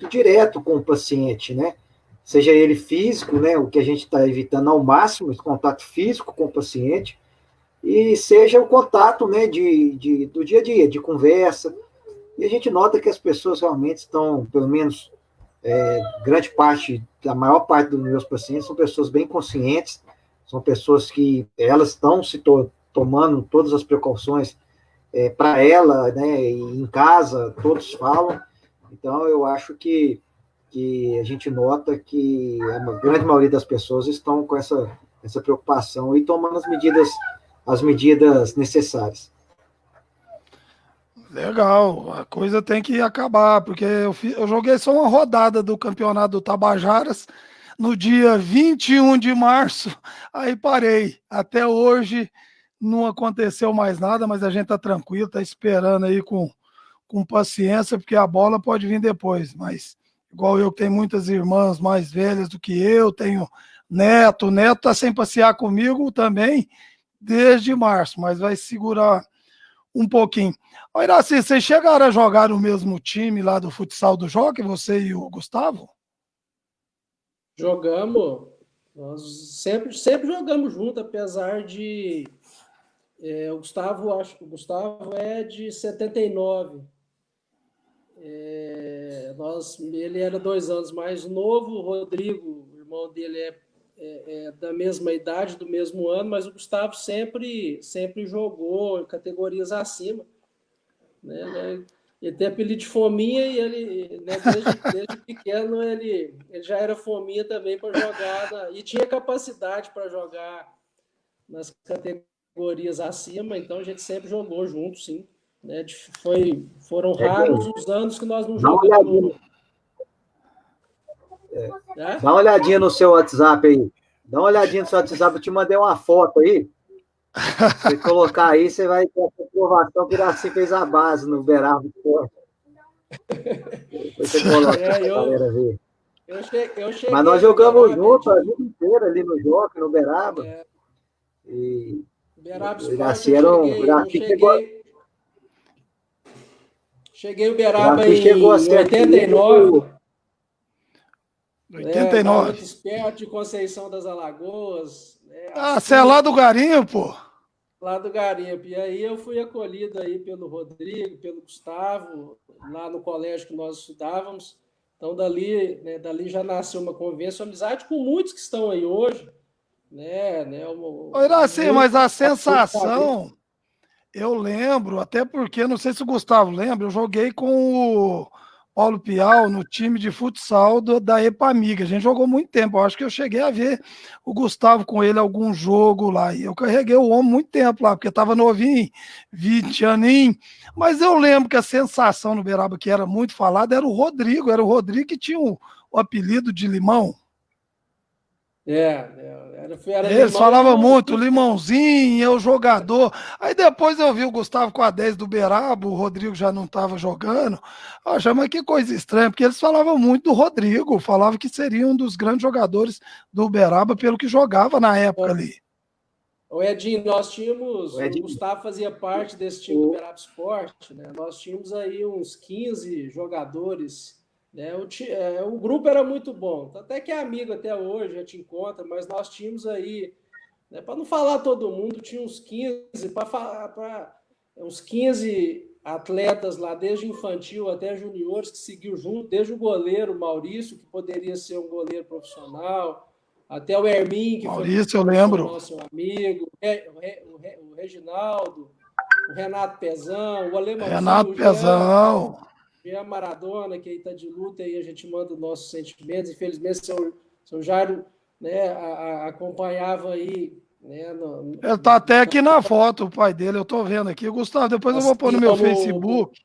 direto com o paciente, né? Seja ele físico, né? O que a gente está evitando ao máximo, esse contato físico com o paciente, e seja o contato, né? Do dia a dia, de conversa. E a gente nota que as pessoas realmente estão, pelo menos grande parte, a maior parte dos meus pacientes são pessoas bem conscientes, são pessoas que elas estão tomando todas as precauções para ela, né, e em casa, todos falam. Então, eu acho que a gente nota que a grande maioria das pessoas estão com essa preocupação e tomando as medidas necessárias. Legal, a coisa tem que acabar, porque eu joguei só uma rodada do campeonato do Tabajaras no dia 21 de março, aí parei. Até hoje não aconteceu mais nada, mas a gente tá tranquilo, tá esperando aí com paciência, porque a bola pode vir depois. Mas, igual eu, que tenho muitas irmãs mais velhas do que eu, tenho neto, o neto tá sem passear comigo também desde março, mas vai segurar um pouquinho. Ô, Iraci, vocês chegaram a jogar no mesmo time lá do futsal do Jockey, você e o Gustavo? Jogamos, nós sempre jogamos junto, apesar de o Gustavo, acho que o Gustavo é de 79. Ele era 2 anos mais novo, o Rodrigo, o irmão dele é da mesma idade, do mesmo ano, mas o Gustavo sempre jogou em categorias acima, né? Ele tem apelido de Fominha e ele, né, desde pequeno, ele já era Fominha também para jogar, e tinha capacidade para jogar nas categorias acima, então a gente sempre jogou junto, sim. Né? Foram raros os anos que nós não jogamos. Dá uma olhadinha no seu WhatsApp aí. Dá uma olhadinha no seu WhatsApp, eu te mandei uma foto aí. Se você colocar aí, você vai ter a comprovação que o Iraci fez a base no Beraba Esporte. Depois você coloca pra galera ver. Mas nós jogamos junto a vida inteira ali no Jockey, no Beraba. E Beraba o Iraci era um. Cheguei o Beraba em 89. 89. Garoto esperto de Conceição das Alagoas. Você é lá do Garimpo? Lá do Garimpo. E aí eu fui acolhido aí pelo Rodrigo, pelo Gustavo, lá no colégio que nós estudávamos. Então, dali já nasceu uma convivência, uma amizade com muitos que estão aí hoje. Iraci, mas a sensação, eu lembro, até porque, não sei se o Gustavo lembra, eu joguei com o Paulo Pial no time de futsal da Epamiga. A gente jogou muito tempo. Eu acho que eu cheguei a ver o Gustavo com ele algum jogo lá. E eu carreguei o homem muito tempo lá, porque estava novinho, 20 aninhos. Mas eu lembro que a sensação no Beraba que era muito falada era o Rodrigo. Era o Rodrigo que tinha o apelido de Limão. Eles falavam muito, Limãozinho, é o jogador. Aí depois eu vi o Gustavo com a 10 do Beraba, o Rodrigo já não estava jogando. Eu achei, mas que coisa estranha, porque eles falavam muito do Rodrigo, falavam que seria um dos grandes jogadores do Beraba pelo que jogava na época ali. O Edinho, nós tínhamos, o Gustavo fazia parte desse time do Beraba Esporte, né? Nós tínhamos aí uns 15 jogadores. O grupo era muito bom, até que é amigo até hoje, a gente encontra, mas nós tínhamos aí, né, para não falar todo mundo, tinha uns 15, uns 15 atletas lá, desde infantil até juniores, que seguiu junto, desde o goleiro Maurício, que poderia ser um goleiro profissional, até o Hermin, que Maurício, eu lembro. Nosso amigo, o Reginaldo, o Renato Pezão, o Alemãozinho, Renato Pezão. A Maradona, que aí está de luta, e a gente manda os nossos sentimentos. Infelizmente, seu Jairo, né, acompanhava aí. Né, ele está até aqui na foto, o pai dele, eu estou vendo aqui. Gustavo, depois eu vou pôr no meu Facebook.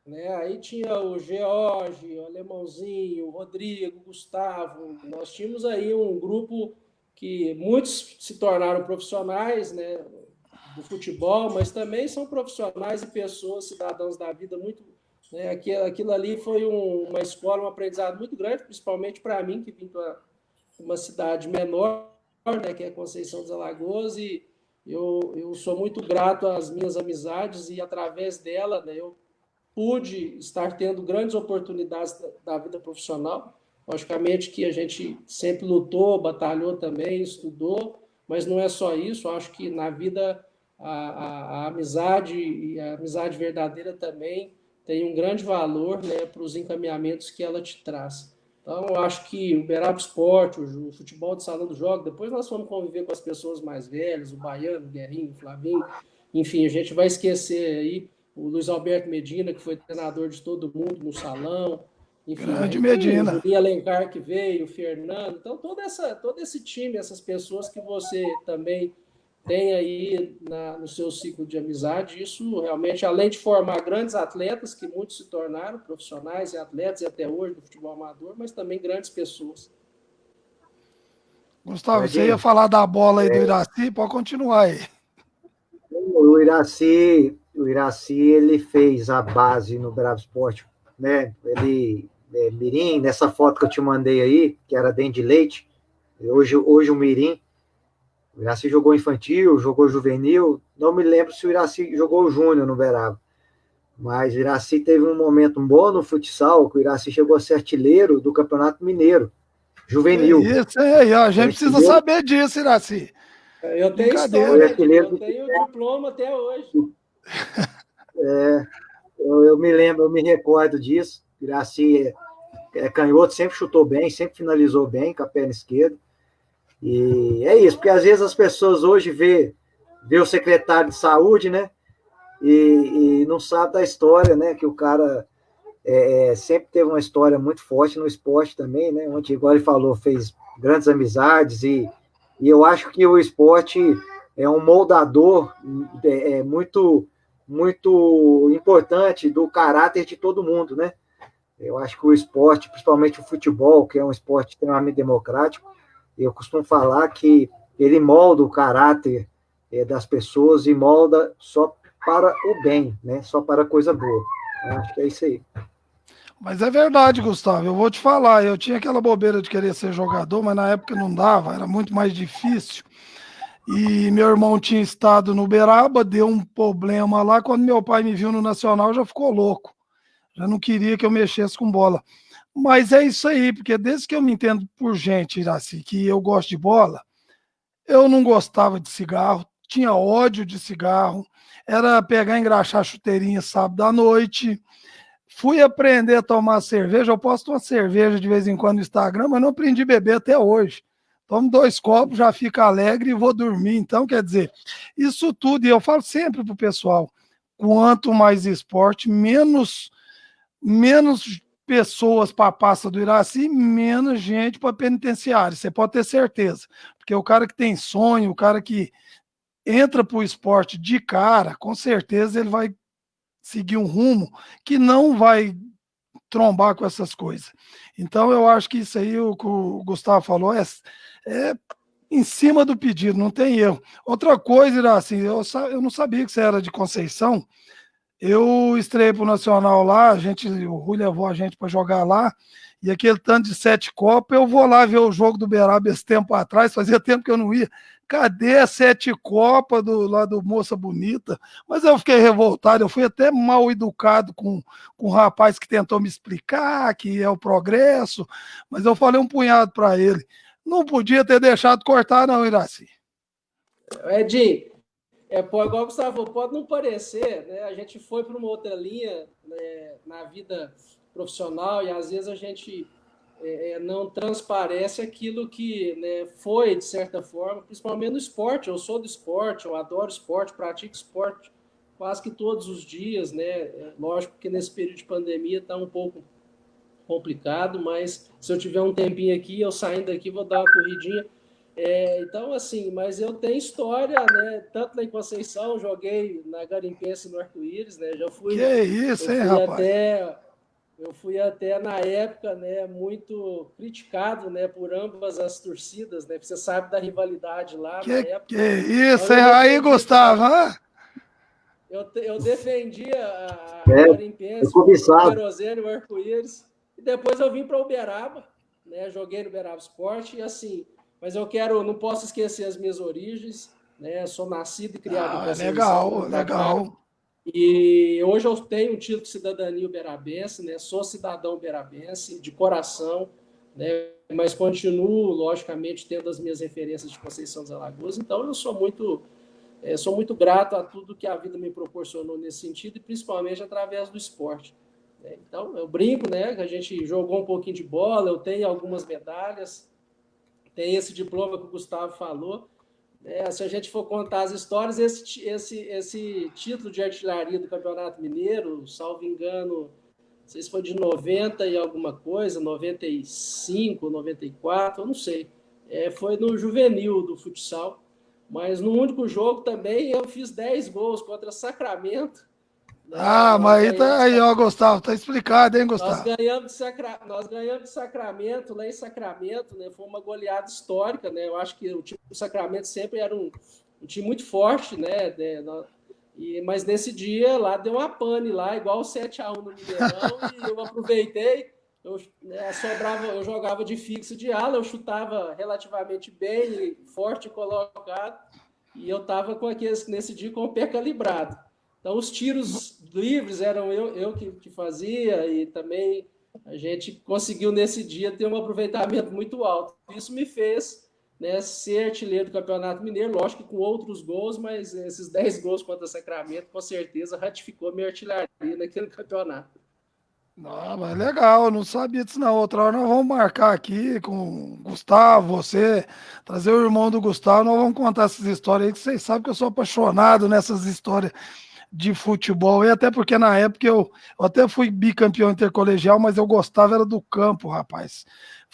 Né, aí tinha o George, o Alemãozinho, o Rodrigo, o Gustavo. Nós tínhamos aí um grupo que muitos se tornaram profissionais, né, do futebol, mas também são profissionais e pessoas, cidadãos da vida muito né? Aquilo ali foi uma escola, um aprendizado muito grande, principalmente para mim, que vim para uma cidade menor, né, que é Conceição dos Alagoas, e eu sou muito grato às minhas amizades, e através dela, né, eu pude estar tendo grandes oportunidades da vida profissional. Logicamente que a gente sempre lutou, batalhou também, estudou, mas não é só isso. Eu acho que na vida a amizade e a amizade verdadeira também tem um grande valor, né, para os encaminhamentos que ela te traz. Então, eu acho que o Uberaba Esporte, o futebol de salão do jogo, depois nós vamos conviver com as pessoas mais velhas, o Baiano, o Guerrinho, o Flavinho, enfim, a gente vai esquecer aí o Luiz Alberto Medina, que foi treinador de todo mundo no salão, enfim, Grande aí tem o Medina. Juninho Alencar que veio, o Fernando, então todo esse time, essas pessoas que você também tem aí no seu ciclo de amizade, isso realmente, além de formar grandes atletas, que muitos se tornaram profissionais e atletas, e até hoje do futebol amador, mas também grandes pessoas. Gustavo, você ia Edinho, falar da bola aí do Iraci? Pode continuar aí. o Iraci, ele fez a base no Bravo Esporte, né? Ele, Mirim, nessa foto que eu te mandei aí, que era dentro de leite, hoje o Mirim, o Iraci jogou infantil, jogou juvenil, não me lembro se o Iraci jogou o júnior no Beraba, mas o Iraci teve um momento bom no futsal, que o Iraci chegou a ser artilheiro do Campeonato Mineiro, Que juvenil. isso, hein? Aí, ó, a Foi gente precisa artilheiro, saber disso, Iraci. Eu tenho Brincadeira. foi história, Edinho, eu artilheiro tenho diploma até hoje. eu me lembro, eu me recordo disso. O Iraci canhoto, sempre chutou bem, sempre finalizou bem com a perna esquerda. E é isso, porque às vezes as pessoas hoje vê o secretário de saúde, né? E não sabe da história, né? Que o cara sempre teve uma história muito forte no esporte também, né? Onde, igual ele falou, fez grandes amizades e eu acho que o esporte é um moldador muito, muito importante do caráter de todo mundo, né? Eu acho que o esporte, principalmente o futebol, que é um esporte extremamente democrático, eu costumo falar que ele molda o caráter das pessoas e molda só para o bem, né? Só para coisa boa. Eu acho que é isso aí. Mas é verdade, Gustavo. Eu vou te falar. Eu tinha aquela bobeira de querer ser jogador, mas na época não dava, era muito mais difícil. E meu irmão tinha estado no Uberaba, deu um problema lá. Quando meu pai me viu no Nacional, já ficou louco. Já não queria que eu mexesse com bola. Mas é isso aí, porque desde que eu me entendo por gente, Iraci, que eu gosto de bola, eu não gostava de cigarro, tinha ódio de cigarro, era pegar e engraxar chuteirinha sábado à noite. Fui aprender a tomar cerveja. Eu posto uma cerveja de vez em quando no Instagram, mas não aprendi a beber até hoje. Tomo 2 copos, já fico alegre e vou dormir. Então, quer dizer, isso tudo, e eu falo sempre pro pessoal, quanto mais esporte, menos pessoas para a pasta do Iraci, menos gente para penitenciário. Você pode ter certeza. Porque o cara que tem sonho, o cara que entra para o esporte de cara, com certeza ele vai seguir um rumo que não vai trombar com essas coisas. Então, eu acho que isso aí, o que o Gustavo falou, é em cima do pedido, não tem erro. Outra coisa, Iraci, eu não sabia que você era de Conceição. Eu estreiei pro Nacional lá, o Rui levou a gente para jogar lá, e aquele tanto de 7 copas, eu vou lá ver o jogo do Beraba esse tempo atrás, fazia tempo que eu não ia. Cadê as 7 copas lá do Moça Bonita? Mas eu fiquei revoltado, eu fui até mal educado com o rapaz que tentou me explicar que é o progresso, mas eu falei um punhado para ele. Não podia ter deixado cortar, não, Iraci. Edinho, igual o Gustavo falou, pode não parecer, né? A gente foi para uma outra linha, né, na vida profissional e às vezes a gente não transparece aquilo que, né, foi, de certa forma, principalmente no esporte. Eu sou do esporte, eu adoro esporte, pratico esporte quase que todos os dias, né? Lógico que nesse período de pandemia está um pouco complicado, mas se eu tiver um tempinho aqui, eu saindo daqui, vou dar uma corridinha. Então, assim, mas eu tenho história, né? Tanto lá em Conceição, joguei na Garimpense no Arco-Íris, né? Que Eu isso, hein, fui rapaz? até, eu fui até na época, né? Muito criticado, né? Por ambas as torcidas, né? Você sabe da rivalidade lá na Que época. isso, Então hein? eu Aí, defendi a Gustavo, camisa. hã? eu defendi a É, Guarimpense, o Querosene, o Arco-Íris, e depois eu vim para Uberaba, né? Joguei no Uberaba Sport, e assim, mas não posso esquecer as minhas origens, né? Sou nascido e criado em Conceição, Legal, vim para cá. legal. E hoje eu tenho um título de cidadania uberabense, né? Sou cidadão uberabense de coração, né? Mas continuo, logicamente, tendo as minhas referências de Conceição dos Alagoas. Então, eu sou muito grato a tudo que a vida me proporcionou nesse sentido, e principalmente através do esporte, né? Então, eu brinco, né? Que a gente jogou um pouquinho de bola, eu tenho algumas medalhas, tem esse diploma que o Gustavo falou. Se a gente for contar as histórias, esse título de artilharia do Campeonato Mineiro, salvo engano, não sei se foi de 90 e alguma coisa, 95, 94, eu não sei. Foi no juvenil do futsal, mas no único jogo também eu fiz 10 gols contra Sacramento, né? Mas aí, aí, ó, Gustavo, tá explicado, hein, Gustavo? Nós ganhamos de Sacramento, lá em Sacramento, né? Foi uma goleada histórica, né? Eu acho que o time do Sacramento sempre era um time muito forte, né? Mas nesse dia lá deu uma pane lá, igual o 7-1 no Mineirão, e eu aproveitei, eu jogava de fixo de ala, eu chutava relativamente bem, forte colocado, e eu estava nesse dia com o pé calibrado. Então, os tiros livres eram eu que fazia, e também a gente conseguiu nesse dia ter um aproveitamento muito alto. Isso me fez, né, ser artilheiro do Campeonato Mineiro, lógico que com outros gols, mas esses 10 gols contra o Sacramento, com certeza, ratificou minha artilharia naquele campeonato. Não, mas legal, eu não sabia disso não. Outra hora nós vamos marcar aqui com o Gustavo, você, trazer o irmão do Gustavo, nós vamos contar essas histórias aí, que vocês sabem que eu sou apaixonado nessas histórias de futebol, e até porque na época eu até fui bicampeão intercolegial, mas eu gostava era do campo, rapaz.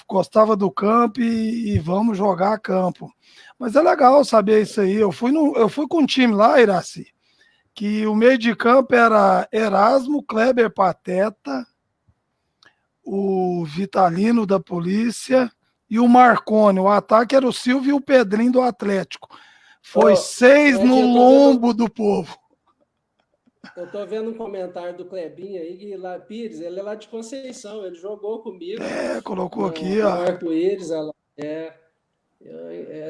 Gostava do campo e vamos jogar campo. Mas é legal saber isso aí. Eu fui com um time lá, Iraci, que o meio de campo era Erasmo, Kleber Pateta, o Vitalino da Polícia e o Marcone. O ataque era o Silvio e o Pedrinho do Atlético. Foi 6 no lombo do povo. Eu tô vendo um comentário do Clebinho aí, que lá, Pires, ele é lá de Conceição, ele jogou comigo Colocou aqui, no ó. Arco-Íris. É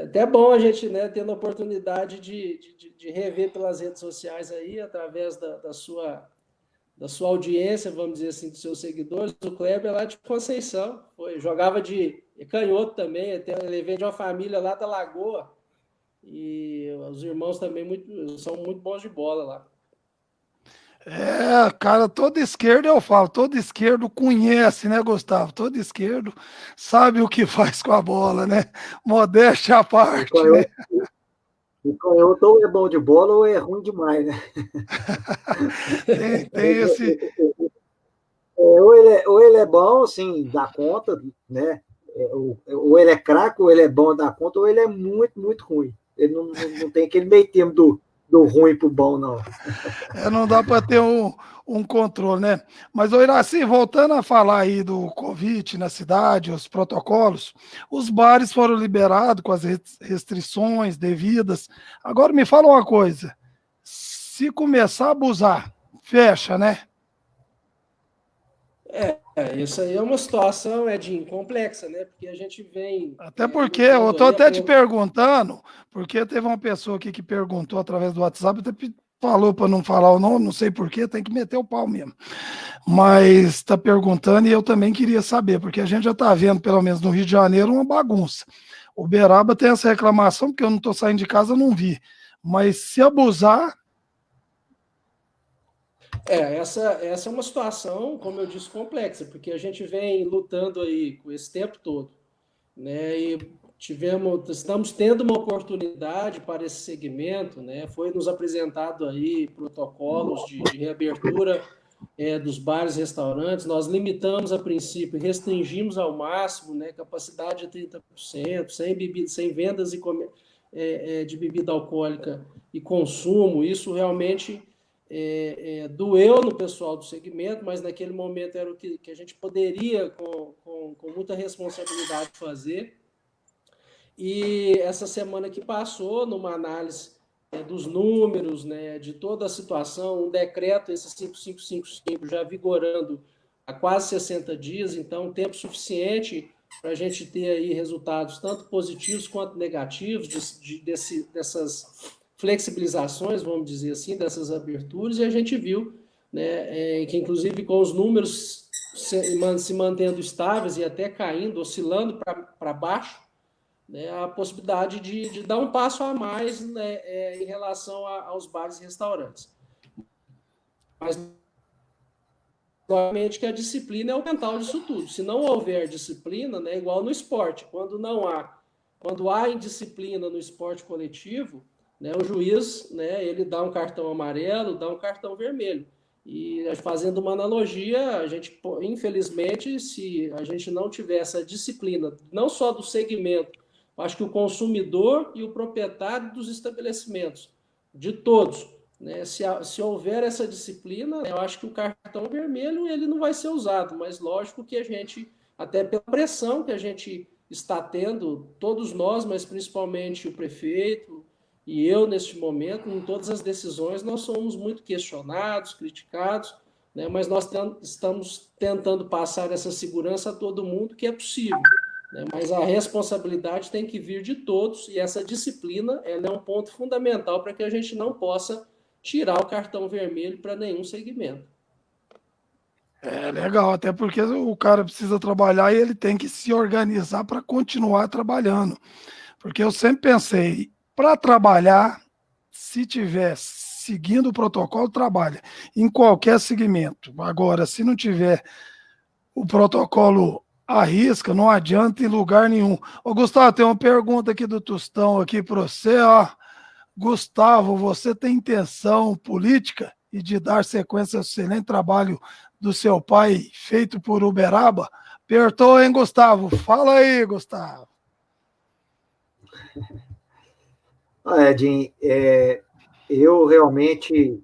até bom a gente, né, tendo a oportunidade de rever pelas redes sociais aí, através da sua audiência, vamos dizer assim, dos seus seguidores. O Kleber é lá de Conceição, jogava de canhoto também, ele vem de uma família lá da Lagoa, e os irmãos também são muito bons de bola lá. Cara, todo esquerdo eu falo, todo esquerdo conhece, né, Gustavo? Todo esquerdo sabe o que faz com a bola, né? Modéstia à parte, né? O canhoto ou é bom de bola ou é ruim demais, né? Tem esse. Ou ele é bom, assim, dá conta, né? Ou ele é craque, ou ele é bom, dá conta, ou ele é muito, muito ruim. Ele não tem aquele meio termo do ruim pro bom, não. Não dá para ter um controle, né? Mas, ô Iraci, voltando a falar aí do Covid na cidade, os protocolos, os bares foram liberados com as restrições devidas. Agora me fala uma coisa: se começar a abusar, fecha, né? Isso aí é uma situação, Edinho, complexa, né? Porque a gente vem. Até porque, eu estou até te perguntando, porque teve uma pessoa aqui que perguntou através do WhatsApp, até falou para não falar o nome, não sei porquê, tem que meter o pau mesmo. Mas está perguntando e eu também queria saber, porque a gente já está vendo, pelo menos no Rio de Janeiro, uma bagunça. O Uberaba tem essa reclamação, porque eu não estou saindo de casa, não vi. Mas se abusar. Essa é uma situação, como eu disse, complexa, porque a gente vem lutando aí com esse tempo todo, né? E estamos tendo uma oportunidade para esse segmento, né? Foi nos apresentado aí protocolos de reabertura dos bares e restaurantes. Nós limitamos a princípio, restringimos ao máximo, né? Capacidade de 30%, sem vendas de bebida alcoólica e consumo. Isso realmente doeu no pessoal do segmento, mas naquele momento era o que a gente poderia, com muita responsabilidade, fazer. E essa semana que passou, numa análise dos números, né, de toda a situação, um decreto, esse 5555, já vigorando há quase 60 dias, então tempo suficiente para a gente ter aí resultados tanto positivos quanto negativos dessas flexibilizações, vamos dizer assim, dessas aberturas, e a gente viu, né, que inclusive com os números se mantendo estáveis e até caindo, oscilando para baixo, né, a possibilidade de dar um passo a mais, né, em relação aos bares e restaurantes. Mas, obviamente, que a disciplina é o mental disso tudo. Se não houver disciplina, né, igual no esporte, quando há indisciplina no esporte coletivo, né, o juiz, né, ele dá um cartão amarelo, dá um cartão vermelho. E fazendo uma analogia, a gente, infelizmente, se a gente não tiver essa disciplina, não só do segmento, acho que o consumidor e o proprietário dos estabelecimentos, de todos, né? Se houver essa disciplina, eu acho que o cartão vermelho ele não vai ser usado, mas lógico que a gente, até pela pressão que a gente está tendo, todos nós, mas principalmente o prefeito e eu neste momento, em todas as decisões, nós somos muito questionados, criticados, né? Mas nós estamos tentando passar essa segurança a todo mundo que é possível. Mas a responsabilidade tem que vir de todos e essa disciplina ela é um ponto fundamental para que a gente não possa tirar o cartão vermelho para nenhum segmento. É legal, até porque o cara precisa trabalhar e ele tem que se organizar para continuar trabalhando. Porque eu sempre pensei, para trabalhar, se tiver seguindo o protocolo, trabalha em qualquer segmento. Agora, se não tiver o protocolo à risca, não adianta em lugar nenhum. Ô, Gustavo, tem uma pergunta aqui do Tostão aqui para você, ó. Gustavo, você tem intenção política e de dar sequência ao excelente trabalho do seu pai feito por Uberaba? Apertou, hein, Gustavo? Fala aí, Gustavo. Edinho, eu realmente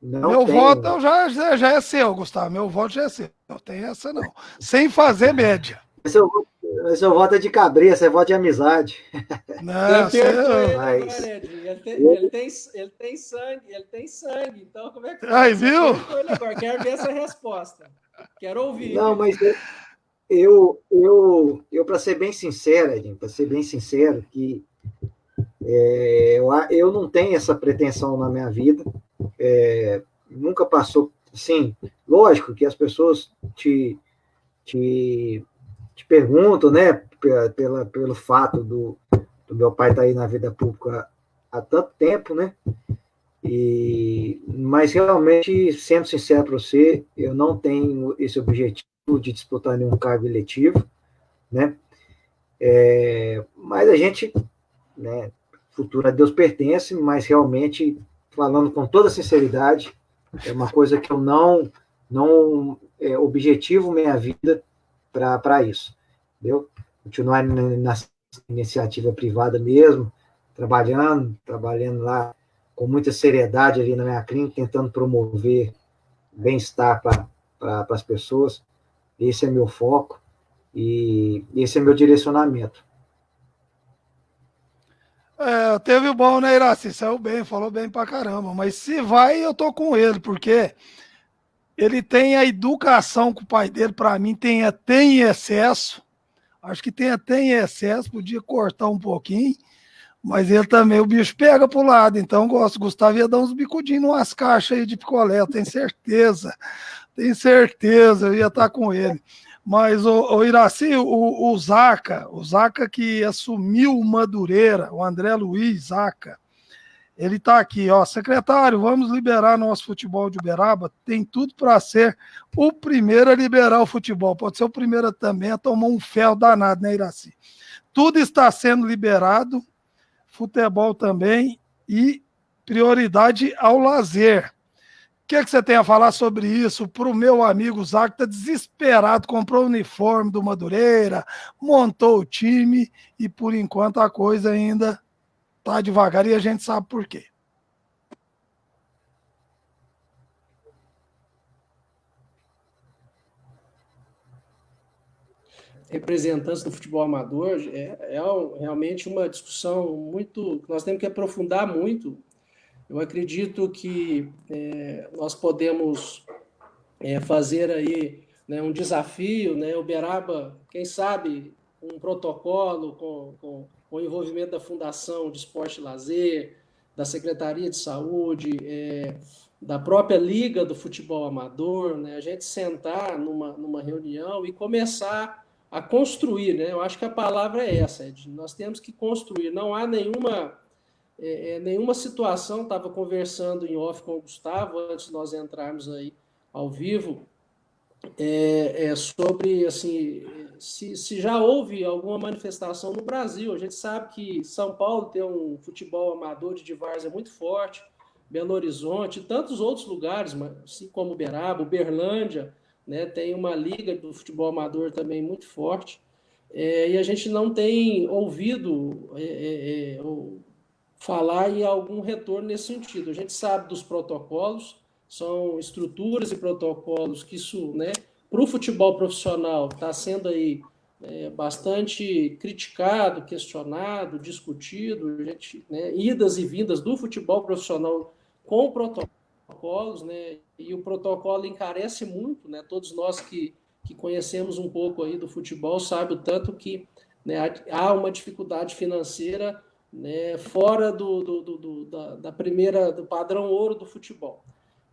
não Meu voto tenho. já é seu, Gustavo. Meu voto já é seu. Não tem essa, não. Sem fazer média. Seu voto é de cabreça, é voto de amizade. Não, Você apertou ele Mas agora, Edinho. Ele tem sangue. Então, como é que aí, faz? Você viu? apertou ele agora. Quero ver essa resposta. Quero ouvir. não, mas eu para ser bem sincero, Edinho, para ser bem sincero, que eu não tenho essa pretensão na minha vida. Nunca passou. Sim, lógico que as pessoas te perguntam, né, pelo fato do meu pai estar aí na vida pública há tanto tempo, né? Mas realmente, sendo sincero para você, eu não tenho esse objetivo de disputar nenhum cargo eletivo, né? Mas a gente, né, futuro a Deus pertence, mas realmente, falando com toda sinceridade, é uma coisa que eu não objetivo minha vida para isso, entendeu? Continuar na iniciativa privada mesmo, trabalhando lá com muita seriedade ali na minha clínica, tentando promover bem-estar para as pessoas. Esse é meu foco e esse é meu direcionamento. Teve o bom, né, Iraci? Saiu bem, falou bem pra caramba. Mas se vai, eu tô com ele, porque ele tem a educação com o pai dele, para mim, tem até em excesso. Acho que tem até em excesso, podia cortar um pouquinho. Mas ele também, o bicho pega pro lado, então gosto. Gustavo ia dar uns bicudinhos umas caixas aí de picolé, eu tenho certeza. Tenho certeza, eu ia estar com ele. Mas, o Iraci, o Zaca que assumiu o Madureira, o André Luiz Zaca, ele está aqui, ó. Secretário, vamos liberar nosso futebol de Uberaba. Tem tudo para ser o primeiro a liberar o futebol. Pode ser o primeiro também a tomar um ferro danado, né, Iraci? Tudo está sendo liberado, futebol também, e prioridade ao lazer. O que você tem a falar sobre isso para o meu amigo Zac, que está desesperado, comprou o uniforme do Madureira, montou o time e, por enquanto, a coisa ainda está devagar e a gente sabe por quê. Representantes do futebol amador realmente uma discussão muito. Nós temos que aprofundar muito Eu acredito que nós podemos fazer aí, né, um desafio, né, Uberaba, quem sabe, um protocolo com o envolvimento da Fundação de Esporte e Lazer, da Secretaria de Saúde, da própria Liga do Futebol Amador, né, a gente sentar numa reunião e começar a construir, né? Eu acho que a palavra é essa, Ed. Nós temos que construir. Não há nenhuma situação, estava conversando em off com o Gustavo, antes de nós entrarmos aí ao vivo, sobre assim, se já houve alguma manifestação no Brasil. A gente sabe que São Paulo tem um futebol amador de várzea muito forte, Belo Horizonte, tantos outros lugares, assim como Uberaba, Uberlândia, né, tem uma liga do futebol amador também muito forte, e a gente não tem ouvido falar em algum retorno nesse sentido. A gente sabe dos protocolos, são estruturas e protocolos que isso, né, para o futebol profissional está sendo aí bastante criticado, questionado, discutido, gente, né, idas e vindas do futebol profissional com protocolos, né, e o protocolo encarece muito, né, todos nós que conhecemos um pouco aí do futebol sabem o tanto que, né, há uma dificuldade financeira, né, fora da primeira, do padrão ouro do futebol.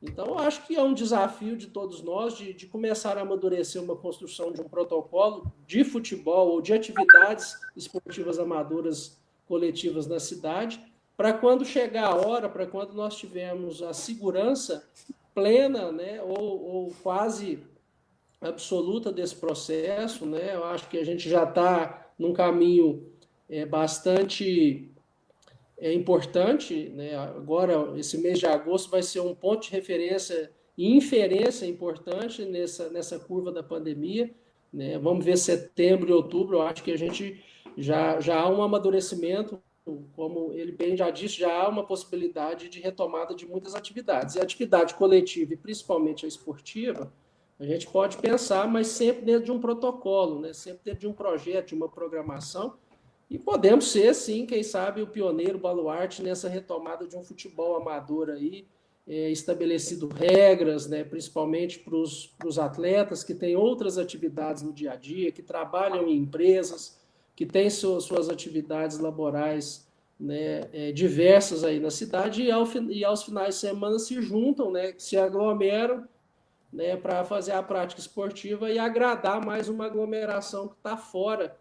Então, eu acho que é um desafio de todos nós de começar a amadurecer uma construção de um protocolo de futebol ou de atividades esportivas amadoras coletivas na cidade, para quando chegar a hora, para quando nós tivermos a segurança plena, né, ou quase absoluta desse processo, né, eu acho que a gente já está num caminho bastante importante, né? Agora, esse mês de agosto vai ser um ponto de referência e inferência importante nessa curva da pandemia, né? Vamos ver setembro e outubro, eu acho que a gente já há um amadurecimento, como ele bem já disse, já há uma possibilidade de retomada de muitas atividades. E a atividade coletiva, e principalmente a esportiva, a gente pode pensar, mas sempre dentro de um protocolo, né? Sempre dentro de um projeto, de uma programação, e podemos ser, sim, quem sabe, o pioneiro, o baluarte nessa retomada de um futebol amador aí, estabelecido regras, né, principalmente para os atletas que têm outras atividades no dia a dia, que trabalham em empresas, que têm suas atividades laborais, né, diversas aí na cidade, e aos finais de semana se juntam, né, se aglomeram, né, para fazer a prática esportiva e agradar mais uma aglomeração que está fora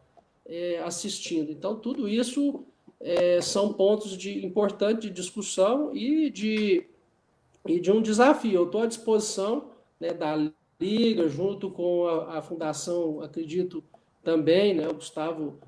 assistindo. Então, tudo isso são pontos importantes de discussão e de um desafio. Eu estou à disposição, né, da Liga, junto com a Fundação, acredito também, né, o Gustavo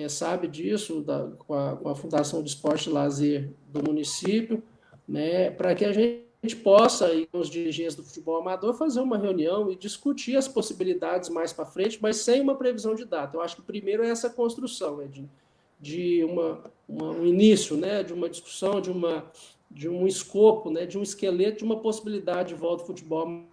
sabe disso, com a Fundação de Esporte e Lazer do município, né, para que a gente possa, aí, com os dirigentes do futebol amador, fazer uma reunião e discutir as possibilidades mais para frente, mas sem uma previsão de data. Eu acho que primeiro é essa construção, né, de um início, né, de uma discussão, de um escopo, né, de um esqueleto, de uma possibilidade de volta ao futebol.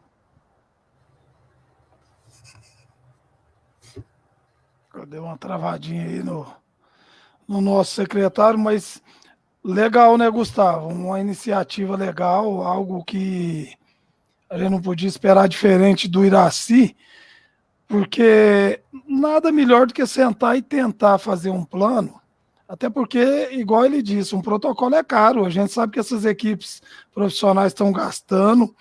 Deu uma travadinha aí no nosso secretário, mas legal, né, Gustavo? Uma iniciativa legal, algo que a gente não podia esperar diferente do Iraci, porque nada melhor do que sentar e tentar fazer um plano, até porque, igual ele disse, um protocolo é caro, a gente sabe que essas equipes profissionais estão gastando.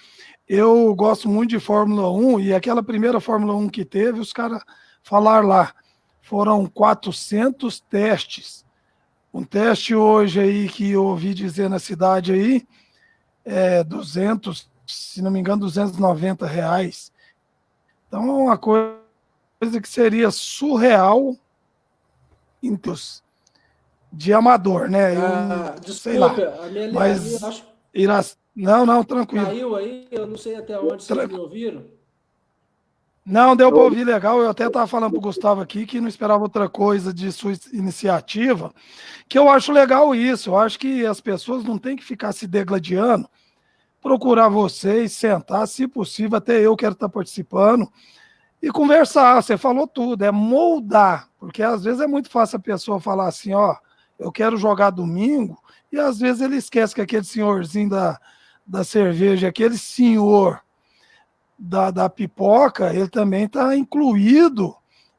Eu gosto muito de Fórmula 1, e aquela primeira Fórmula 1 que teve, os caras falaram lá, foram 400 testes. Um teste hoje aí que eu ouvi dizer na cidade aí, 200, se não me engano, R$ 290. Então é uma coisa que seria surreal em termos de amador, né? Eu sei lá. Desculpa, Mas acho irá. Não, tranquilo. caiu aí, eu não sei até onde vocês me ouviram. Não, deu para ouvir legal. Eu até estava falando para o Gustavo aqui que não esperava outra coisa de sua iniciativa, que eu acho legal isso. Eu acho que as pessoas não têm que ficar se degladiando, procurar vocês, sentar, se possível, até eu quero estar participando, e conversar. Você falou tudo, é moldar, porque às vezes é muito fácil a pessoa falar assim, ó, eu quero jogar domingo, e às vezes ele esquece que aquele senhorzinho da cerveja, aquele senhor da pipoca, ele também está incluído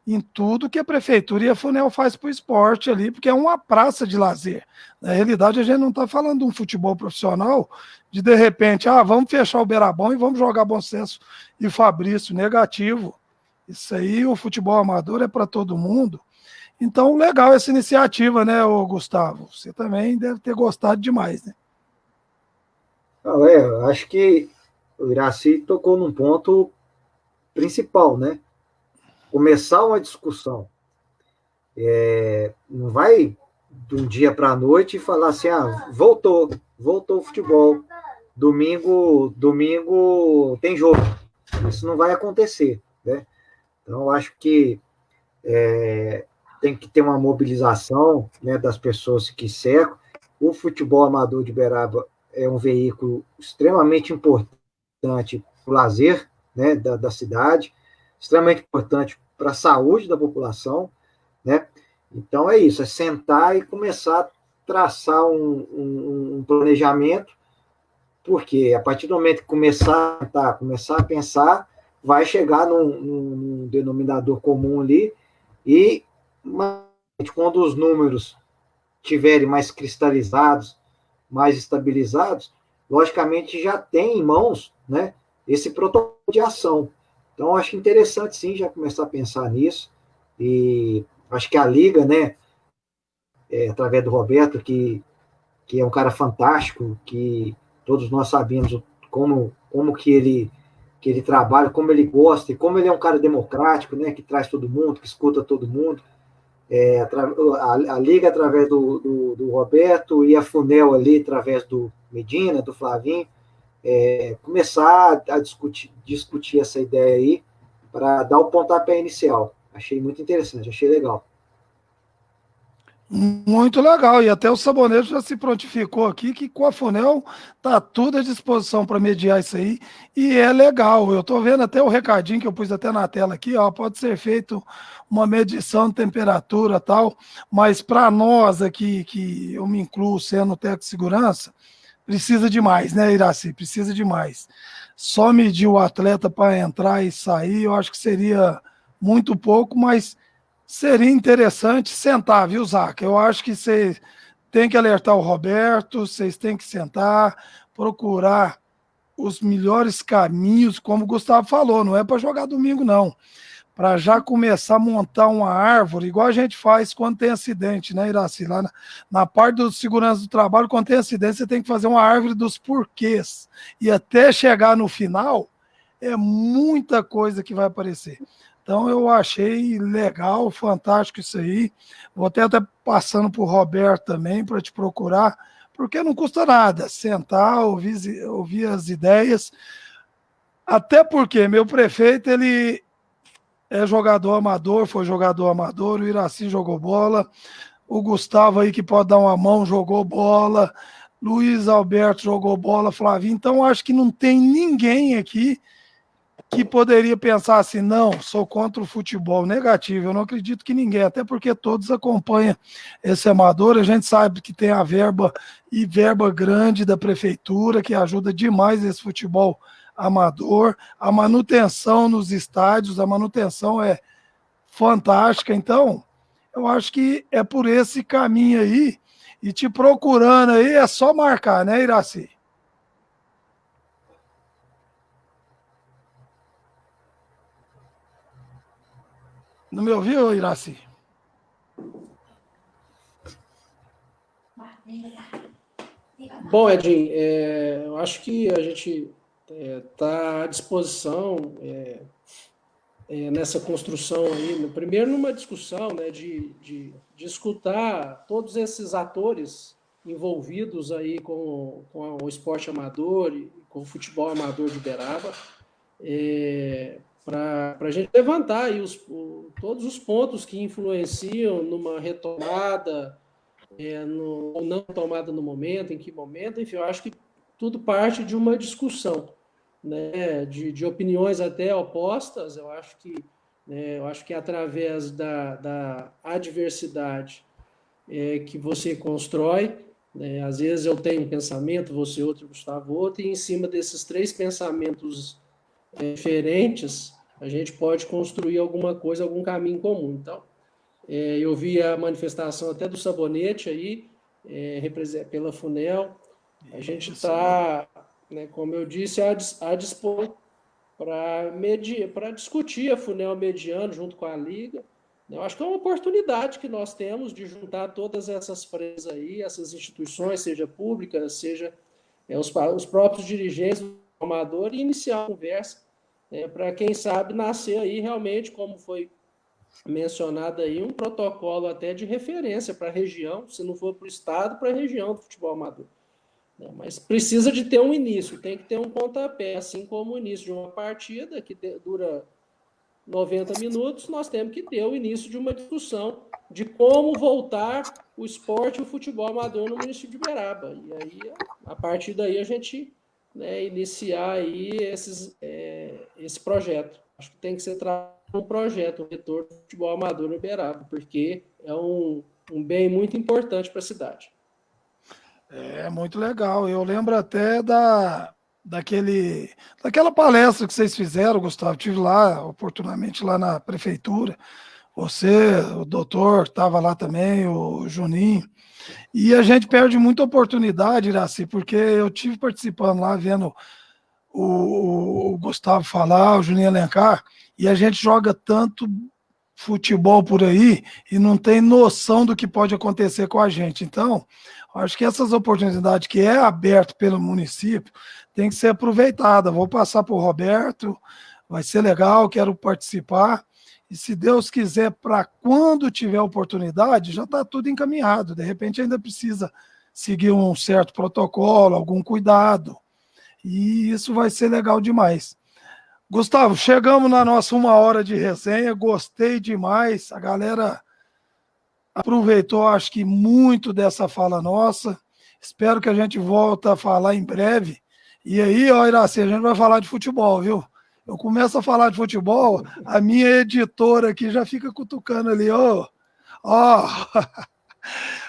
em tudo que a Prefeitura e a Funel faz para o esporte ali, porque é uma praça de lazer. Na realidade, a gente não está falando de um futebol profissional, de repente, vamos fechar o Beirabão e vamos jogar Bom Senso e Fabrício, negativo. Isso aí, o futebol amador é para todo mundo. Então, legal essa iniciativa, né, ô Gustavo? Você também deve ter gostado demais, né? Não, eu acho que o Iraci tocou num ponto principal, né? Começar uma discussão. Não vai de um dia para a noite e falar assim, voltou o futebol. Domingo tem jogo. Isso não vai acontecer, né? Então, eu acho que tem que ter uma mobilização, né, das pessoas que cercam. O futebol amador de Beraba é um veículo extremamente importante para o lazer, né, da cidade, extremamente importante para a saúde da população, né? Então é isso, é sentar e começar a traçar um planejamento, porque a partir do momento que começar a pensar, vai chegar num denominador comum ali, e quando os números estiverem mais cristalizados, mais estabilizados, logicamente já tem em mãos, né, esse protocolo de ação. Então, acho interessante, sim, já começar a pensar nisso. E acho que a Liga, né, através do Roberto, que é um cara fantástico, que todos nós sabemos como que ele trabalha, como ele gosta, e como ele é um cara democrático, né, que traz todo mundo, que escuta todo mundo. A Liga através do Roberto e a Funel ali através do Medina, do Flavinho, começar a discutir essa ideia aí para dar o pontapé inicial. Achei muito interessante, achei legal. Muito legal, e até o Saboneiro já se prontificou aqui que com a Funel tá tudo à disposição para mediar isso aí, e é legal. Eu estou vendo até o recadinho que eu pus até na tela aqui, ó, pode ser feito uma medição de temperatura tal, mas para nós aqui, que eu me incluo sendo técnico de segurança, precisa demais, né, Iraci? Precisa demais. Só medir o atleta para entrar e sair, eu acho que seria muito pouco, mas seria interessante sentar, viu, Zaca? Eu acho que você tem que alertar o Roberto, vocês têm que sentar, procurar os melhores caminhos, como o Gustavo falou, não é para jogar domingo, não. Para já começar a montar uma árvore, igual a gente faz quando tem acidente, né, Iraci? Lá na parte do segurança do trabalho, quando tem acidente, você tem que fazer uma árvore dos porquês. E até chegar no final, é muita coisa que vai aparecer. Então eu achei legal, fantástico isso aí. Vou até passando para o Roberto também para te procurar, porque não custa nada sentar, ouvir as ideias. Até porque meu prefeito, ele é jogador amador, foi jogador amador, o Iraci jogou bola, o Gustavo aí que pode dar uma mão jogou bola, Luiz Alberto jogou bola, Flavinho. Então acho que não tem ninguém aqui que poderia pensar assim, não, sou contra o futebol, negativo. Eu não acredito que ninguém, até porque todos acompanham esse amador. A gente sabe que tem a verba e verba grande da prefeitura que ajuda demais esse futebol amador. A manutenção nos estádios, a manutenção é fantástica. Então, eu acho que é por esse caminho aí. E te procurando aí é só marcar, né, Iraci? Não me ouviu, Iraci? Bom, Edinho, eu acho que a gente está à disposição nessa construção aí, primeiro numa discussão, né, de escutar todos esses atores envolvidos aí com o esporte amador e com o futebol amador de Uberaba, para a gente levantar aí todos os pontos que influenciam numa retomada, ou não tomada no momento, em que momento, enfim, eu acho que tudo parte de uma discussão, né, de opiniões até opostas. Eu acho que através da adversidade que você constrói, né? Às vezes eu tenho um pensamento, você outro, Gustavo outro, e em cima desses 3 pensamentos diferentes, a gente pode construir alguma coisa, algum caminho comum. Então, eu vi a manifestação até do Sabonete aí, pela FUNEL. A gente está, né, como eu disse, à dispor para discutir a FUNEL mediano junto com a Liga. Eu acho que é uma oportunidade que nós temos de juntar todas essas frentes aí, essas instituições, seja públicas, seja os próprios dirigentes do amador, e iniciar a conversa, para, quem sabe, nascer aí realmente, como foi mencionado aí, um protocolo até de referência para a região, se não for para o estado, para a região do futebol amador. Mas precisa de ter um início, tem que ter um pontapé, assim como o início de uma partida que dura 90 minutos, nós temos que ter o início de uma discussão de como voltar o esporte e o futebol amador no município de Uberaba. E aí, a partir daí, a gente, né, iniciar aí esse projeto. Acho que tem que ser um projeto, um retorno do futebol amador no Uberaba, porque é um bem muito importante para a cidade. É muito legal. Eu lembro até daquela palestra que vocês fizeram, Gustavo. Tive lá, oportunamente, lá na prefeitura. Você, o doutor, estava lá também, o Juninho. E a gente perde muita oportunidade, Iraci, porque eu tive participando lá, vendo o Gustavo falar, o Juninho Alencar, e a gente joga tanto futebol por aí e não tem noção do que pode acontecer com a gente. Então, acho que essas oportunidades que é aberto pelo município tem que ser aproveitada. Vou passar para o Roberto, vai ser legal, quero participar. E se Deus quiser, para quando tiver oportunidade, já está tudo encaminhado. De repente ainda precisa seguir um certo protocolo, algum cuidado. E isso vai ser legal demais. Gustavo, chegamos na nossa 1 hora de resenha, gostei demais. A galera aproveitou, acho que muito dessa fala nossa. Espero que a gente volte a falar em breve. E aí, ó, Iraci, a gente vai falar de futebol, viu? Eu começo a falar de futebol, a minha editora aqui já fica cutucando ali, ó. Ó.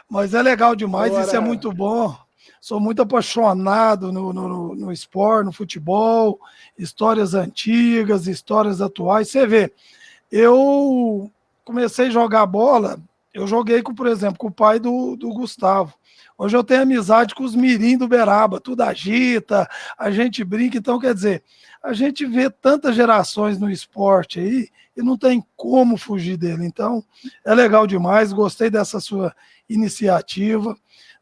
Mas é legal demais, isso é muito bom. Sou muito apaixonado no esporte, no futebol, histórias antigas, histórias atuais. Você vê, eu comecei a jogar bola, eu joguei, por exemplo, com o pai do Gustavo. Hoje eu tenho amizade com os mirim do Uberaba, tudo agita, a gente brinca. Então, quer dizer, a gente vê tantas gerações no esporte aí e não tem como fugir dele. Então, é legal demais, gostei dessa sua iniciativa.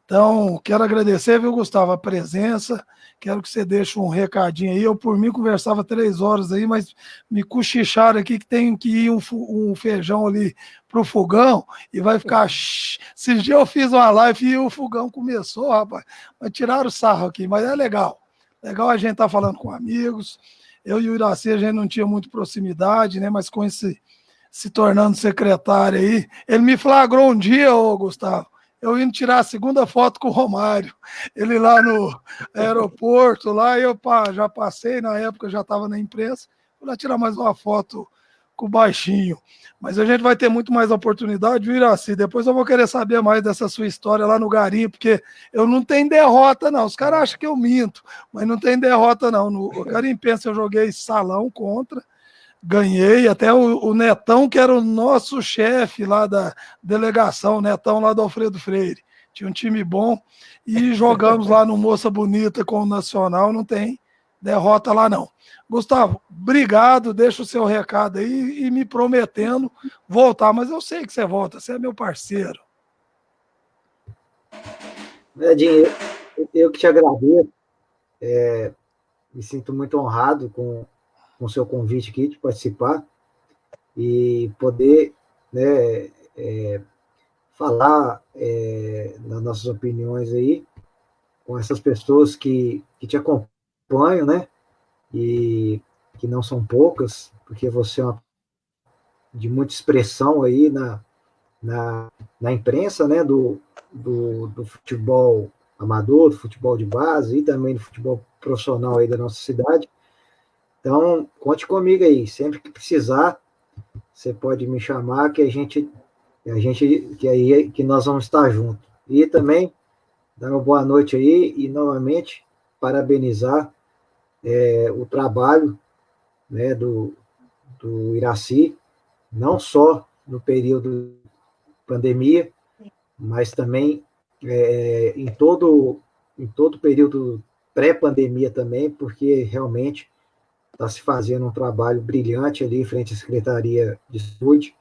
Então, quero agradecer, viu, Gustavo, a presença. Quero que você deixe um recadinho aí. Eu, por mim, conversava 3 horas aí, mas me cochicharam aqui que tem que ir um feijão ali para o fogão e vai ficar. Esses dias eu fiz uma live e o fogão começou, rapaz. Mas tiraram o sarro aqui, mas é legal. Legal a gente estar falando com amigos. Eu e o Iraci, a gente não tinha muito proximidade, né? Mas com esse se tornando secretário aí, ele me flagrou um dia, ô Gustavo, eu indo tirar a segunda foto com o Romário, ele lá no aeroporto, lá, eu já passei, na época já estava na imprensa, vou lá tirar mais uma foto com o baixinho. Mas a gente vai ter muito mais oportunidade, viu, Iraci? Depois eu vou querer saber mais dessa sua história lá no Garimpo, porque eu não tenho derrota, não. Os caras acham que eu minto, mas não tem derrota, não. No Garimpense eu joguei salão contra, ganhei, até o Netão, que era o nosso chefe lá da delegação, o Netão lá do Alfredo Freire. Tinha um time bom e jogamos lá no Moça Bonita com o Nacional, não tem derrota lá não. Gustavo, obrigado, deixa o seu recado aí e me prometendo voltar, mas eu sei que você volta, você é meu parceiro. Edinho, eu que te agradeço, me sinto muito honrado com o seu convite aqui de participar e poder, né, falar nas nossas opiniões aí com essas pessoas que te acompanham, né, e que não são poucas, porque você é de muita expressão aí na imprensa, né, do futebol amador, do futebol de base e também do futebol profissional aí da nossa cidade. Então, conte comigo aí, sempre que precisar, você pode me chamar que a gente que nós vamos estar juntos. E também dar uma boa noite aí e novamente parabenizar o trabalho, né, do Iraci, não só no período de pandemia, mas também em todo período pré-pandemia também, porque realmente está se fazendo um trabalho brilhante ali em frente à Secretaria de Saúde.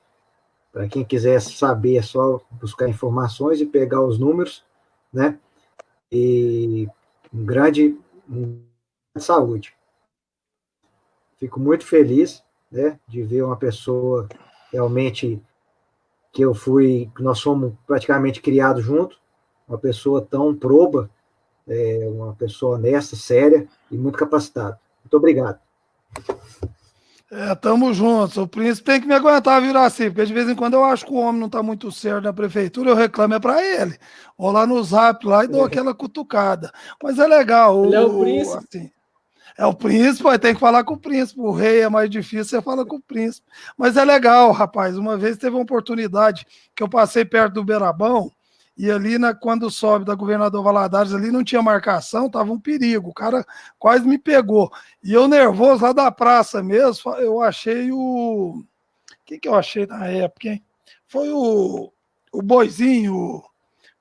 Para quem quiser saber, é só buscar informações e pegar os números, né? E um saúde. Fico muito feliz, né, de ver uma pessoa realmente que nós fomos praticamente criados juntos, uma pessoa tão proba, uma pessoa honesta, séria e muito capacitada. Muito obrigado. Tamo juntos. O príncipe tem que me aguentar, virar assim, porque de vez em quando eu acho que o homem não tá muito certo na prefeitura, eu reclamo para ele. Vou lá no Zap lá e dou aquela cutucada. Mas é legal, Ele é o príncipe. assim, é o príncipe, aí tem que falar com o príncipe. O rei é mais difícil, você fala com o príncipe. Mas é legal, rapaz. Uma vez teve uma oportunidade que eu passei perto do Beirabão, e ali, quando sobe da Governador Valadares, ali não tinha marcação, tava um perigo. O cara quase me pegou. E eu nervoso lá da praça mesmo, eu achei o. O que eu achei na época, hein? Foi o Boizinho,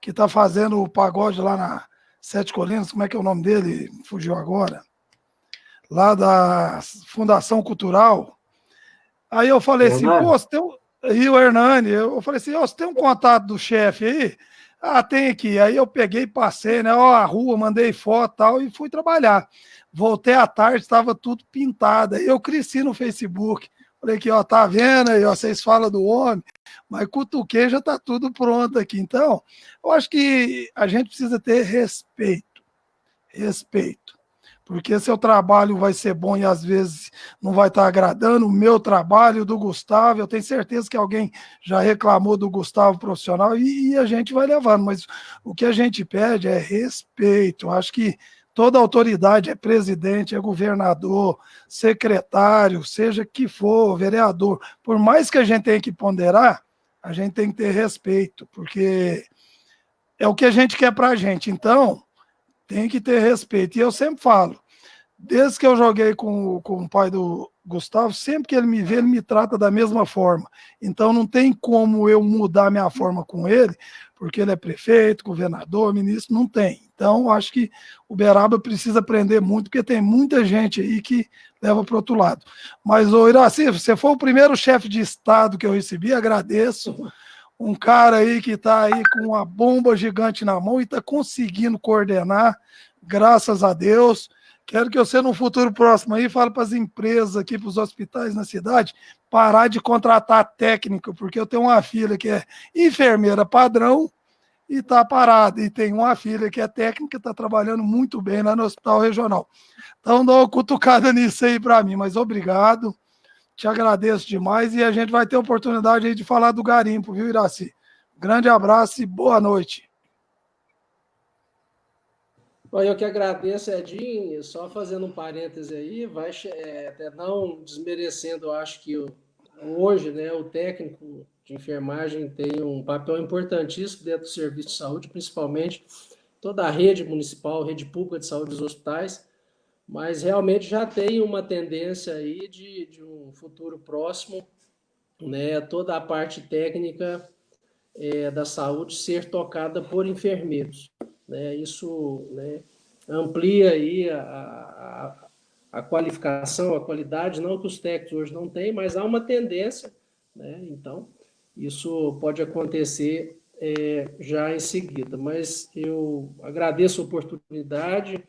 que tá fazendo o pagode lá na Sete Colinas, como é que é o nome dele? Fugiu agora lá da Fundação Cultural. Aí eu falei assim, pô, Hernani? você tem um... E o Hernani, eu falei assim, você tem um contato do chefe aí? Ah, tem aqui. Aí eu peguei, passei, né, ó, a rua, mandei foto e tal, e fui trabalhar. Voltei à tarde, estava tudo pintado. Aí eu cresci no Facebook. Falei aqui, ó, tá vendo aí, ó, vocês falam do homem, mas cutuquei, já tá tudo pronto aqui. Então, eu acho que a gente precisa ter respeito. Respeito. Porque seu trabalho vai ser bom e às vezes não vai estar agradando. O meu trabalho, o do Gustavo, eu tenho certeza que alguém já reclamou do Gustavo profissional e a gente vai levando. Mas o que a gente pede é respeito. Eu acho que toda autoridade é presidente, é governador, secretário, seja que for, vereador. Por mais que a gente tenha que ponderar, a gente tem que ter respeito, porque é o que a gente quer para a gente. Então, tem que ter respeito. E eu sempre falo, desde que eu joguei com o pai do Gustavo, sempre que ele me vê, ele me trata da mesma forma. Então não tem como eu mudar minha forma com ele, porque ele é prefeito, governador, ministro, não tem. Então acho que o Beraba precisa aprender muito, porque tem muita gente aí que leva para o outro lado. Mas, ô Iraci, você foi o primeiro chefe de Estado que eu recebi, agradeço. Um cara aí que está aí com uma bomba gigante na mão e está conseguindo coordenar, graças a Deus. Quero que você, no futuro próximo aí, fale para as empresas aqui, para os hospitais na cidade, parar de contratar técnico, porque eu tenho uma filha que é enfermeira padrão e está parada, e tem uma filha que é técnica, está trabalhando muito bem lá no hospital regional. Então, dá uma cutucada nisso aí para mim, mas obrigado. Te agradeço demais e a gente vai ter oportunidade aí de falar do garimpo, viu, Iraci? Grande abraço e boa noite. Eu que agradeço, Edinho, só fazendo um parêntese aí, até não desmerecendo, eu acho que hoje, né, o técnico de enfermagem tem um papel importantíssimo dentro do serviço de saúde, principalmente toda a rede municipal, rede pública de saúde dos hospitais, mas realmente já tem uma tendência aí de um futuro próximo, né, toda a parte técnica da saúde ser tocada por enfermeiros, né? Isso, né, amplia aí a qualificação, a qualidade, não que os técnicos hoje não têm, mas há uma tendência, né? Então, isso pode acontecer já em seguida. Mas eu agradeço a oportunidade,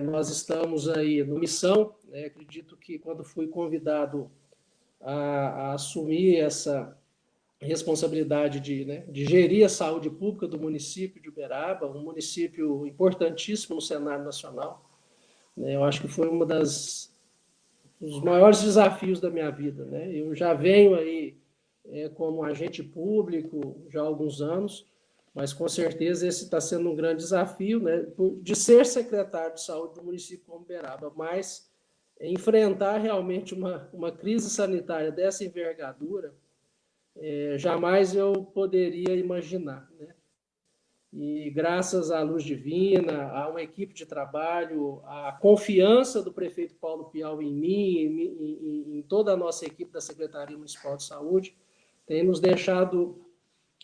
nós estamos aí no missão, né? Acredito que quando fui convidado a assumir essa responsabilidade de gerir a saúde pública do município de Uberaba, um município importantíssimo no cenário nacional, né? Eu acho que foi uma dos maiores desafios da minha vida, né? Eu já venho aí como agente público já há alguns anos, mas com certeza esse está sendo um grande desafio, né? De ser secretário de saúde do município como Uberaba, mas enfrentar realmente uma crise sanitária dessa envergadura jamais eu poderia imaginar, né? E graças à luz divina, a uma equipe de trabalho, a confiança do prefeito Paulo Piau em mim, em toda a nossa equipe da Secretaria Municipal de Saúde, tem nos deixado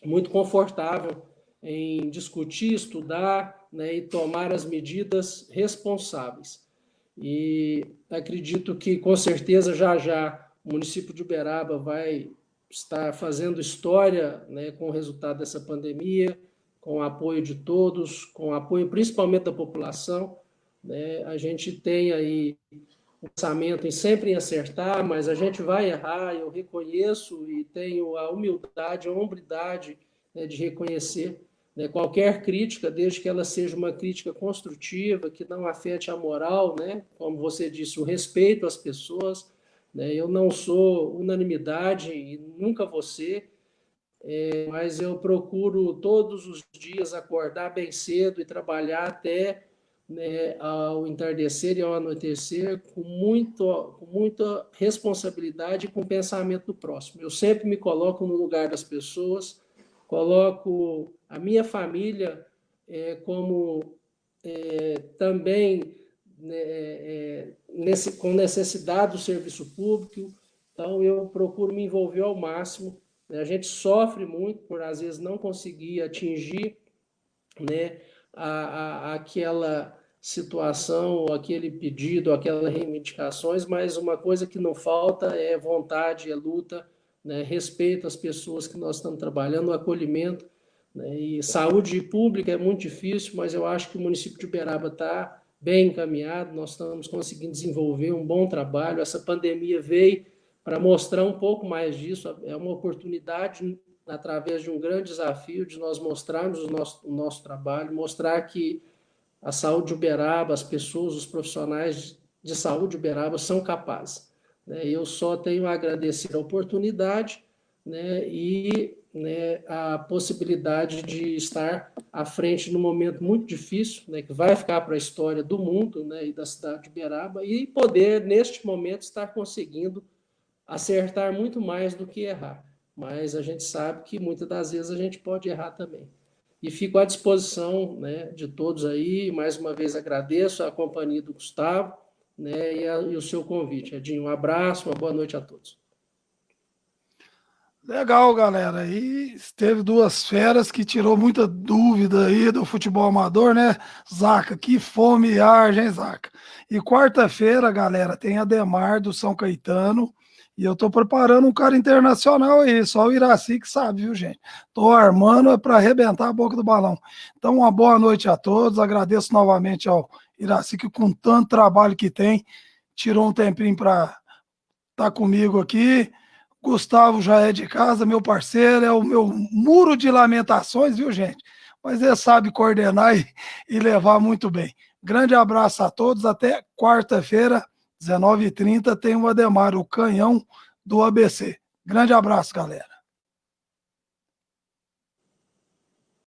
muito confortável em discutir, estudar, né, e tomar as medidas responsáveis. E acredito que, com certeza, já o município de Uberaba vai estar fazendo história, né, com o resultado dessa pandemia, com o apoio de todos, com o apoio principalmente da população, né? A gente tem aí um pensamento sempre em acertar, mas a gente vai errar, eu reconheço e tenho a humildade, a hombridade, né, de reconhecer, né, qualquer crítica, desde que ela seja uma crítica construtiva, que não afete a moral, né? Como você disse, o respeito às pessoas, né? Eu não sou unanimidade e nunca vou ser, mas eu procuro todos os dias acordar bem cedo e trabalhar até, né, ao entardecer e ao anoitecer com muita responsabilidade e com pensamento do próximo. Eu sempre me coloco no lugar das pessoas, coloco a minha família como também, né, com necessidade do serviço público, então eu procuro me envolver ao máximo. A gente sofre muito por, às vezes, não conseguir atingir, né, aquela situação, aquele pedido, aquelas reivindicações, mas uma coisa que não falta é vontade, é luta, né, respeito às pessoas que nós estamos trabalhando, o acolhimento, né, e saúde pública é muito difícil, mas eu acho que o município de Uberaba está bem encaminhado, nós estamos conseguindo desenvolver um bom trabalho, essa pandemia veio para mostrar um pouco mais disso, é uma oportunidade, através de um grande desafio, de nós mostrarmos o nosso trabalho, mostrar que a saúde de Uberaba, as pessoas, os profissionais de saúde de Uberaba são capazes, né? Eu só tenho a agradecer a oportunidade, né, e, né, a possibilidade de estar à frente num momento muito difícil, né, que vai ficar para a história do mundo, né, e da cidade de Uberaba, e poder, neste momento, estar conseguindo acertar muito mais do que errar. Mas a gente sabe que muitas das vezes a gente pode errar também. E fico à disposição, né, de todos aí. Mais uma vez agradeço a companhia do Gustavo, né, e o seu convite. Edinho, um abraço, uma boa noite a todos. Legal, galera. E teve duas feras que tirou muita dúvida aí do futebol amador, né? Zaca, que fome e arja, hein, Zaca? E quarta-feira, galera, tem Ademar do São Caetano. E eu tô preparando um cara internacional aí, só o Iraci que sabe, viu, gente? Tô armando para arrebentar a boca do balão. Então, uma boa noite a todos. Agradeço novamente ao Iraci, que com tanto trabalho que tem, tirou um tempinho para estar comigo aqui. Gustavo já é de casa, meu parceiro, é o meu muro de lamentações, viu, gente? Mas ele sabe coordenar e levar muito bem. Grande abraço a todos, até quarta-feira, 19h30, tem o Ademar, o canhão do ABC. Grande abraço, galera.